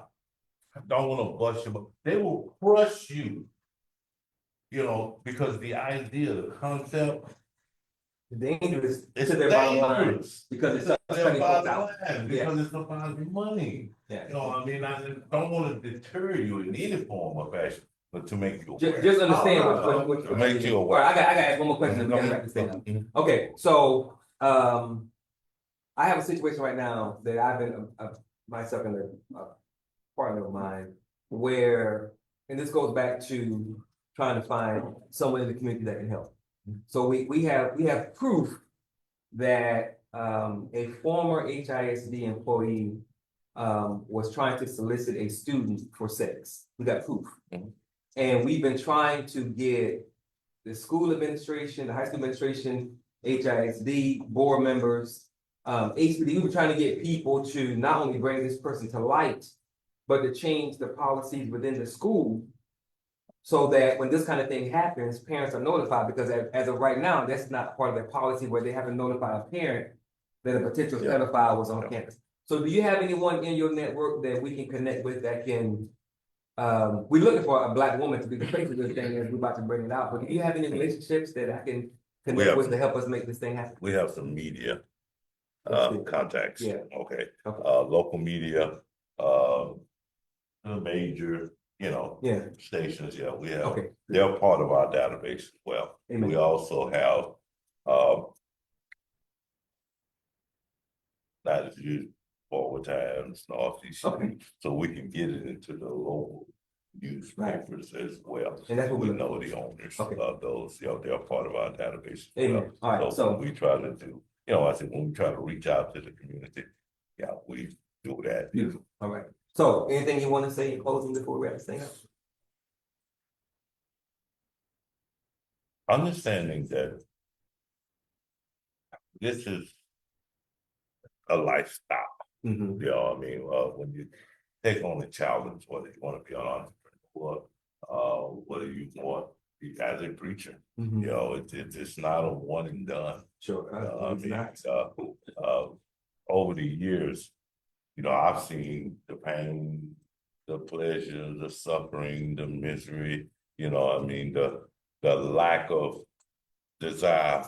don't wanna bust you, but they will crush you. You know, because the idea, the concept, Dangerous it's to their bottom line dangerous. because it's Their cutting folks bottom out. line, Yeah. because it's about money. Yeah. You know, I mean, I don't wanna deter you in any form or fashion, but to make you aware. Just understand what To make you All aware. right, I gotta ask one more question and we gotta wrap this thing up. Mhm. Okay, so, I have a situation right now that I've been, myself and a partner of mine, where, and this goes back to trying to find someone in the community that can help. So we have proof that, a former HISD employee, was trying to solicit a student for sex. We got proof. Mhm. And we've been trying to get the school administration, the high school administration, HISD, board members, HPD, we were trying to get people to not only bring this person to light, but to change the policies within the school so that when this kind of thing happens, parents are notified, because as of right now, that's not part of their policy where they have to notify a parent that a potential Yeah. pedophile was on Yeah. campus. So do you have anyone in your network that we can connect with that can, we're looking for a black woman to be the face of this thing as we're about to bring it out, but do you have any relationships that I can connect have with to some. help us make this thing happen? We have some media, Let's see. contacts. Yeah. Okay, Okay. local media, the major, you know, Yeah, stations, yeah, we have. okay. They're part of our database as well. Amen. We also have, not as you forward times, northeast, Okay. so we can get it into the local newspapers as well. And that's what We we're know looking the owners Okay. of those, you know, they're part of our database. as Amen. well. All right, So so, we try to do, you know, I said, when we try to reach out to the community, yeah, we do that. beautiful. All right. So anything you want to say in closing before we wrap this thing up? Understanding that this is a lifestyle, Mm-hmm. you know, I mean, when you take on a challenge, whether you want to be an entrepreneur, whether you want to be as a preacher, Mm-hmm. you know, it's not a one and done. Sure. I It's mean, not. over the years, you know, I've seen the pain, the pleasure, the suffering, the misery, you know, I mean, the lack of desire,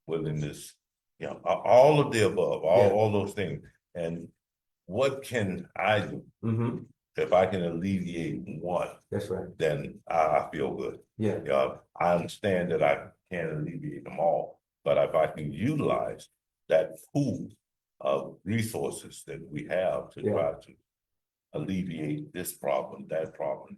willingness, you know, all of the above, Yeah. all those things. And what can I do? Mm-hmm. If I can alleviate one, That's right. then I feel good. Yeah. You know, I understand that I can't alleviate them all, but if I can utilize that pool of resources that we have to Yeah. try to alleviate this problem, that problem,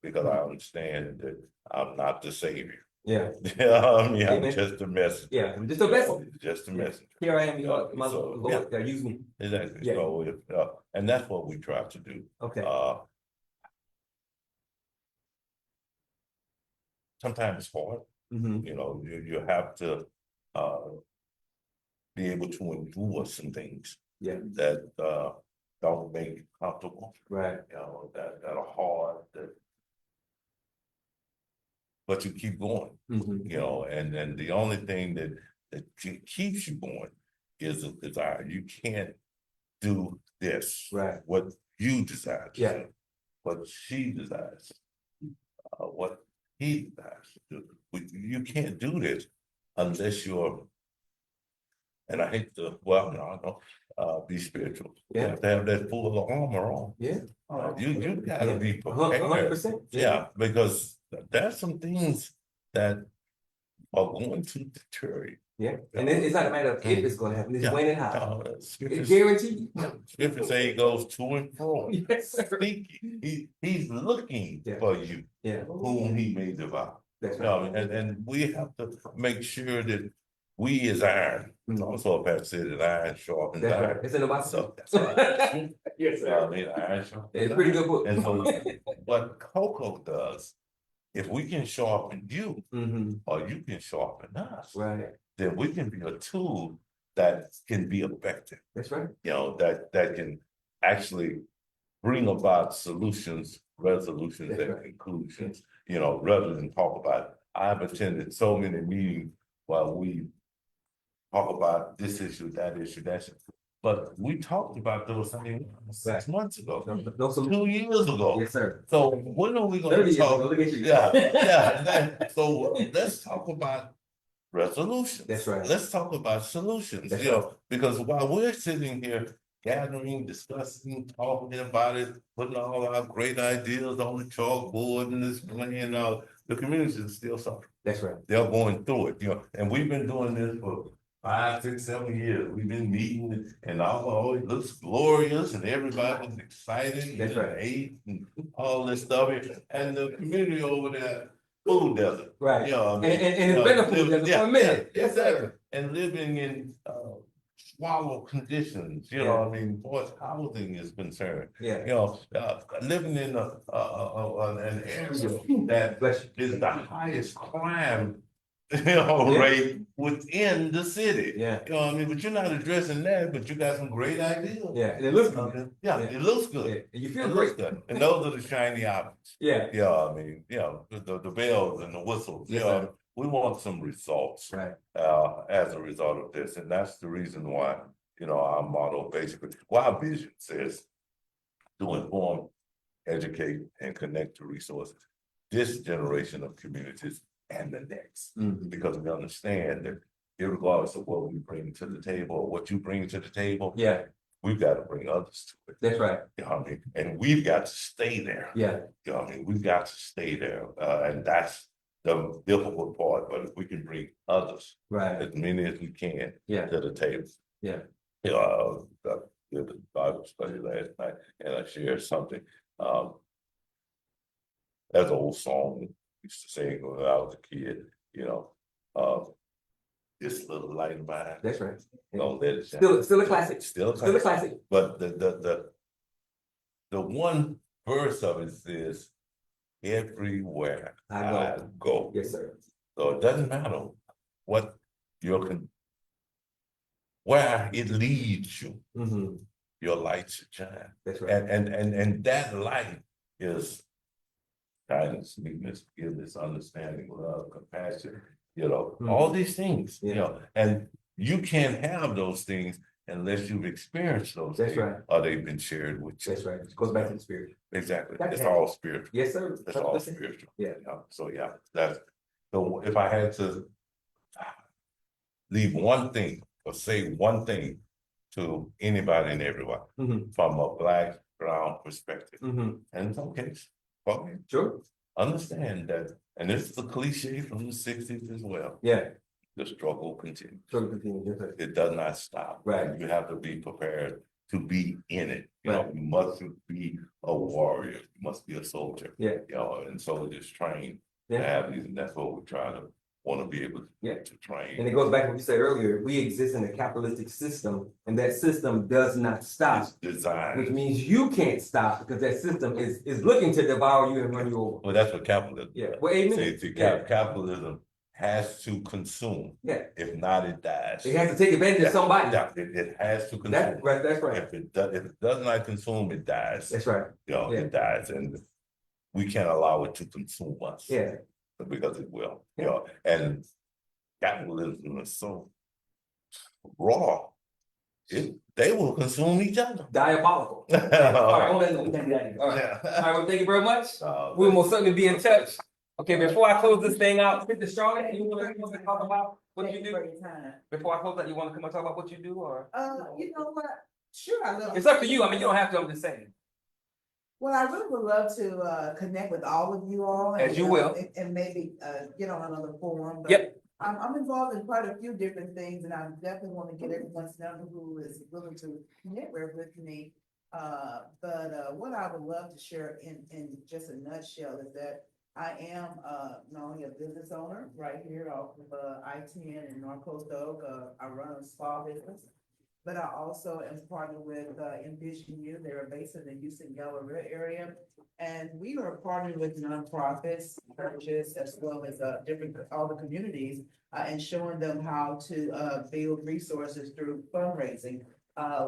because I understand that I'm not the savior. Yeah. I mean, I'm Amen. just a messenger. Yeah. Just a vessel. Just a Yeah. messenger. Here I am, my So, Lord, yeah, use me. Exactly. Yeah. So, and that's what we try to do. Okay. Sometimes it's hard, Mm-hmm. you know, you have to, be able to endure some things Yeah. that, don't make you comfortable, Right. you know, that are hard, but you keep going, Mm-hmm. you know, and then the only thing that keeps you going is a desire. You can't do this. Right. What you desire to Yeah. do, what she desires, what he desires to do. You can't do this unless you're, and I hate to, well, no, I know, be spiritual. You Yeah. have to have that full armor on. Yeah. You gotta be 100%. prepared. Yeah, because there's some things that are going to deter you. Yeah. And it's not a matter of if it's going to happen, it's Yeah. when and how. It's Scripture guaranteed. say he goes to and fro, Yes, sir. seeking. He's looking Yeah. for you, Yeah. whom he may devour. That's You know, right. and we have to make sure that we as iron, Mhm. also Pat said that iron sharpens That's iron. right. It's in the Bible. So that's right. Yes, I sir. mean, iron sharpens It's a pretty iron. good book. And so what COCO does if we can sharpen you, Mm-hmm. or you can sharpen us, Right. then we can be a tool that can be effective, That's right. that can actually bring about solutions, resolutions, That's and right. conclusions, rather than talk about it. I've attended so many meetings while we talk about this issue, that issue, that issue. But we talked about those things 6 months ago, No solution. 2 years ago. Yes, sir. So when are we 30 gonna years ago, talk? look at you. Yeah. So let's talk about resolutions. That's right. Let's talk about solutions, That's right. because while we're sitting here gathering, discussing, talking about it, putting all our great ideas on the chalkboard and displaying out, the community is still suffering. That's right. They're going through it, and we've been doing this for 5, 6, 7 years. We've been meeting and all it looks glorious and everybody's excited. That's right. And ate and all this stuff. And the community over there, food desert. Right. You know, And it's been a food desert for a minute. Yes, exactly. sir. And living in swallow conditions, as housing is concerned. Yeah. Living in an area that Bless you. is the highest crime Yeah. rate within the city. Yeah. But you're not addressing that, but you got some great ideas. Yeah. And it looks good. Yeah, Yeah. it looks good. Yeah. And you It feel looks great. good. And those are the shiny objects. Yeah. The bells and the whistles. Yes, sir. We want some results Right. as a result of this. And that's the reason why, our motto basically, our vision says to inform, educate, and connect to resources. This generation of communities and the next. Mhm. Because we understand that regardless of what we bring to the table, or what you bring to the table, Yeah. we've got to bring others to it. That's right. And we've got to stay there. Yeah. We've got to stay there. And that's the difficult part, but if we can bring others, Right. as many as we can, Yeah. to the table. Yeah. I did a Bible study last night and I shared something. That's an old song we used to sing when I was a kid, this little light of mine, That's right. don't let it shine. Still a classic. Still a Still a classic. classic. But the one verse of it says, everywhere I go. Yes, sir. So it doesn't matter what where it leads you, Mm-hmm. your light should shine. That's right. And that light is kindness, meekness, forgiveness, understanding, love, compassion, all these things, and you can't have those things unless you've experienced those That's things, right. or they've been shared with you. That's right. It goes back to the spirit. Exactly. That's It's right. all spiritual. Yes, sir. It's all 100%. spiritual. Yeah. So so if I had to leave one thing or say one thing to anybody and everyone Mm-hmm. from a Black, brown perspective, Mm-hmm. and in some cases, Sure. understand that, and this is a cliche from the 60s as well, Yeah. the struggle continues. Sure. Continue. Yes, sir. It does not stop. Right. You have to be prepared to be in it. Right. You must be a warrior, you must be a soldier. Yeah. And soldiers train to Yeah. have these, and that's what we're trying to want to be able to train. And it goes back to what you said earlier. We exist in a capitalistic system, and that system does not stop. It's designed. Which means you can't stop because that system is looking to devour you and run you over. Well, that's what capitalism. Yeah. Well, amen. Capitalism has to consume. Yeah. If not, it dies. It has to take advantage of somebody. Yeah, it has to consume. That's right. That's right. If it does not consume, it dies. That's right. Yeah. It dies, and we can't allow it to consume us. Yeah. Because it will. Yeah. And capitalism is so raw. They will consume each other. Diabolical. All right. On that note, we thank you. All right. Yeah. All right. Well, thank you very much. We will certainly be in touch. Okay. Before I close this thing out, Mr. Charlotte, you want to talk about what you Thank do? for your time. Before I close that, you want to come and talk about what you do, or You know what? Sure, I love. it's up to you. I mean, you don't have to. I'm just saying. Well, I really would love to connect with all of you all. As you will. And maybe get on another forum. But Yep. I'm involved in quite a few different things, and I definitely want to get everyone's number who is willing to network with me. But what I would love to share in just a nutshell is that I am not only a business owner right here off of I-10 in North Coast Oak. I run a small business. but I also am partnered with Envision You. They're based in the Houston Galleria area. And we are partnering with nonprofits, churches, as well as all the communities, and showing them how to build resources through fundraising.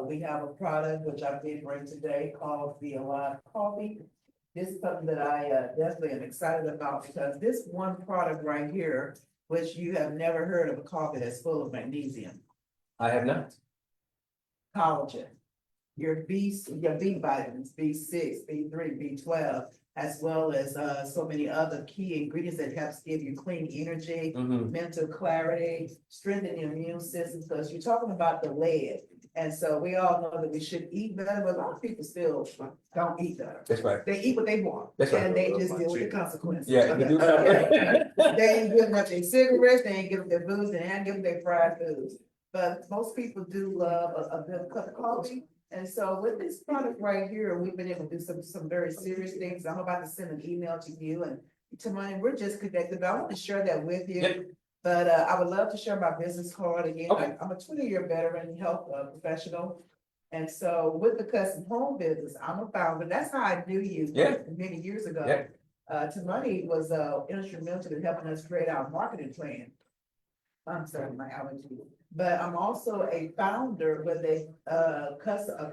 We have a product which I did bring today called the Alive Coffee. This is something that I definitely am excited about because this one product right here, which you have never heard of a coffee that's full of magnesium, I have not. collagen, your B vitamins, B6, B3, B12, as well as so many other key ingredients that helps give you clean energy, Mhm. mental clarity, strengthen the immune system, because you're talking about the lead. And so we all know that we should eat better, but a lot of people still don't eat better. That's right. They eat what they want. That's right. And they just deal with the consequences. Yeah. you do. They ain't giving up their cigarettes, they ain't giving their booze, they ain't giving their fried foods. But most people do love a good cup of coffee. And so with this product right here, we've been able to do some very serious things. I'm about to send an email to you and to mine. We're just connected, but I want to share that with you. Yep. But I would love to share my business card again. Okay. I'm a 20-year veteran health professional. And so with the custom home business, I'm a founder. That's how I knew you Yeah. many years ago. Yeah. Tamani was instrumental in helping us create our marketing plan. I'm sorry, my allergy. But I'm also a founder with a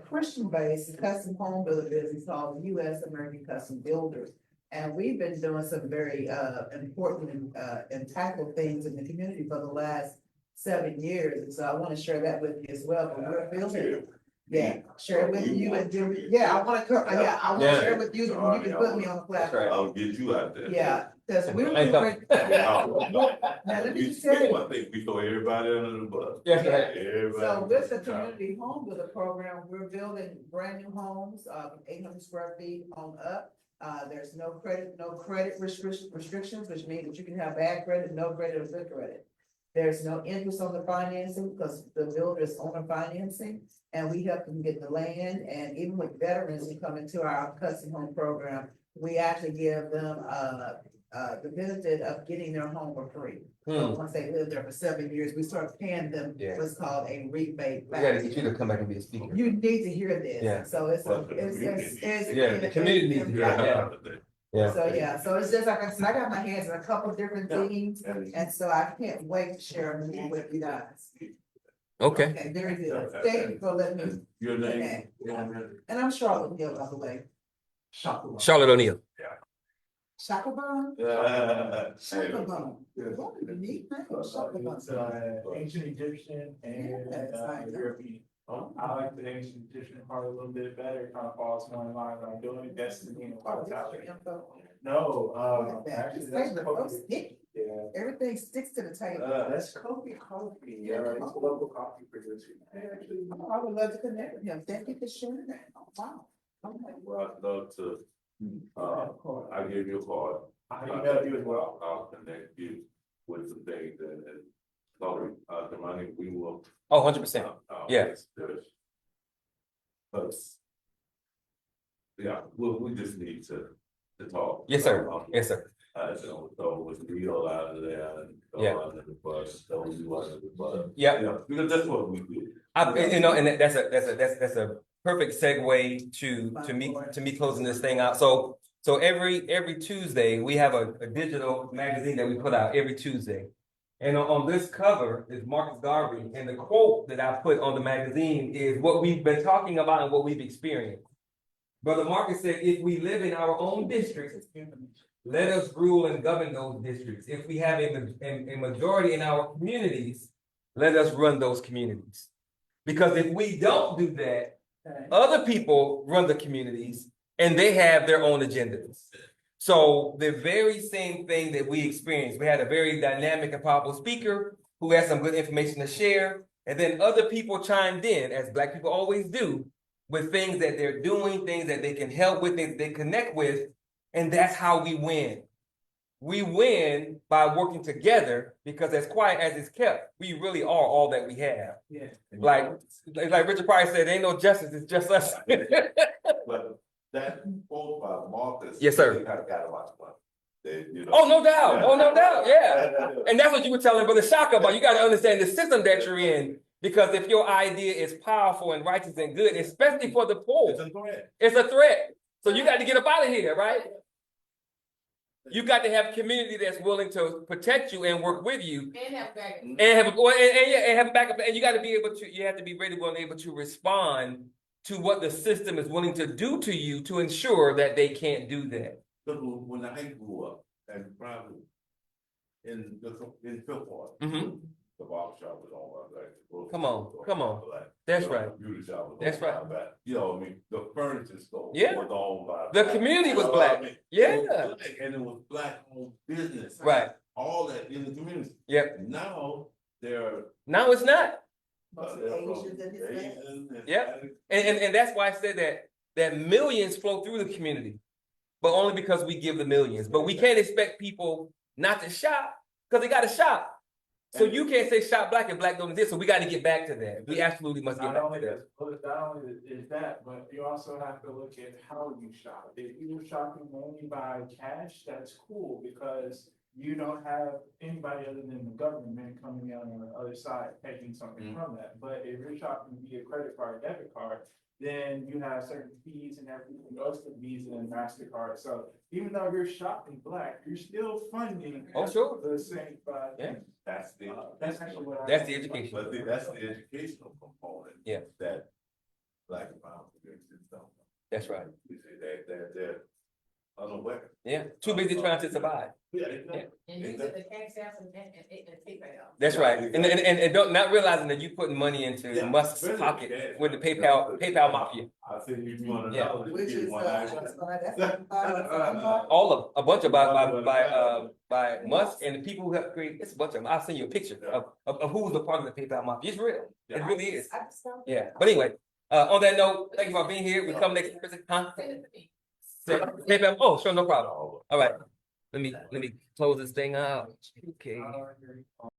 Christian-based custom home builder business called US American Custom Builders. And we've been doing some very important and impactful things in the community for the last 7 years. And so I want to share that with you as well. But we're building, share it with you and do, I want to, I want to share it with you. So you can put me on the platform. I'll get you out there. Yeah, because we're Ain't doing. Now, let me just tell you. I think we throw everybody under the bus. Yes, right. Everybody. So with the community home builder program, we're building brand new homes, 800 square feet on up. There's no credit restrictions, which means that you can have bad credit, no credit, or good credit. There's no interest on the financing because the builder is owner financing, and we help them get the land. And even with veterans who come into our custom home program, we actually give them the benefit of getting their home for free. So once they live there for 7 years, we start paying them what's called a rebate. We gotta get you to come back and be a speaker. You need to hear this. Yeah. So it's Yeah, the community needs to hear that. Yeah. So it's just like I said, I got my hands in a couple different things, and so I can't wait to share more with you guys. Okay. Okay, very good. Thank you for letting me. Your name? Okay. And I'm Charlotte Hill, by the way. Charlotte O'Neill. Shacklebone? Yeah. Shacklebone. What a unique name, Shacklebone. It's ancient Egyptian and Yeah, it's like- European. I like the ancient Egyptian part a little bit better, it kind of falls more in line with what I'm doing, destiny and Oh, that's vitality. your info. No, That- actually, This that's paper, Kobe. oh, sticky. Yeah, Everything sticks to the table. that's Kobe coffee, yeah, it's a local coffee producer. Actually, Oh, I would love to connect with him. Thank you for sharing that. Oh, wow. Okay. Well, I'd love to, I'll give you a call. I email you as well. I'll connect you with some things and so, the money we will. Oh, 100%. Yeah. But. Yeah, we just need to talk. Yes, sir. Yes, sir. So with Leo out of there and Yeah. go under the bus, throw you under the bus. Yeah. Yeah, because that's what we do. And that's a perfect segue to me closing this thing out. So every Tuesday, we have a digital magazine that we put out every Tuesday. And on this cover is Marcus Garvey, and the quote that I put on the magazine is what we've been talking about and what we've experienced. Brother Marcus said, if we live in our own districts, let us rule and govern those districts. If we have a majority in our communities, let us run those communities. Because if we don't do that, other people run the communities and they have their own agendas. So the very same thing that we experienced, we had a very dynamic and powerful speaker who had some good information to share. And then other people chimed in, as Black people always do, with things that they're doing, things that they can help with, things they connect with. And that's how we win. We win by working together, because as quiet as it's kept, we really are all that we have. Yeah. Like Richard Pryor said, ain't no justice, it's just us. But that quote by Marcus. Yes, sir. really Got a lot of fun. Oh, no doubt. Oh, no doubt. Yeah. And that's what you were telling Brother Shaka about. You got to understand the system that you're in. Because if your idea is powerful and righteous and good, especially for the poor, It's a threat. it's a threat. So you got to get up out of here, right? You got to have community that's willing to protect you and work with you. And have back. And have well, and have a backup, and you got to be able to. You have to be ready, well, and able to respond to what the system is willing to do to you to ensure that they can't do that. Because when I grew up, and probably in Fifth Ward, Mhm. the barber shop was on my back. Come on. That's right. Beauty shop was That's on my back. You know, I mean, the furniture store Yeah. was owned by. The black. community was You know black. what I mean? Yeah. It was black, and it was black owned business. Right. All that in the community. Yep. Now, they're. Now it's not. Most they're from Asians and Hispanics. Asians and Yep. Hispanics. And that's why I said that millions flow through the community, but only because we give the millions. But we can't expect people not to shop because they got to shop. So you can't say shop black and black don't exist. So we got to get back to that. We absolutely must get Not back only to that. not only is that, but you also have to look at how you shop. If you're shopping only by cash, that's cool because you don't have anybody other than the government coming out on the other side taking something from that. But if you're shopping via credit card, debit card, then you have certain fees and everything else with Visa and MasterCard. So even though you're shopping black, you're still funding. Oh, sure. The same, Yeah. That's the. that's actually what I. That's the education. But that's the educational component. Yeah. That black and brown communities don't. That's right. You see, they're unaware. Yeah. Too busy trying to survive. Yeah, exactly. And use it to cash out and PayPal. That's right. And don't not realizing that you putting money into Yeah, Musk's really, pocket yeah. with the PayPal mafia. I think you $200. Yeah. Which is, that's. All of a bunch of by Musk and the people who have created. It's a bunch of them. I'll send you a picture of who's a part of the PayPal mafia. It's real. It really is. Yeah. But anyway, on that note, thank you for being here. We come next Thursday. Huh? PayPal. Oh, sure, no problem. All right. Let me close this thing out. Okay.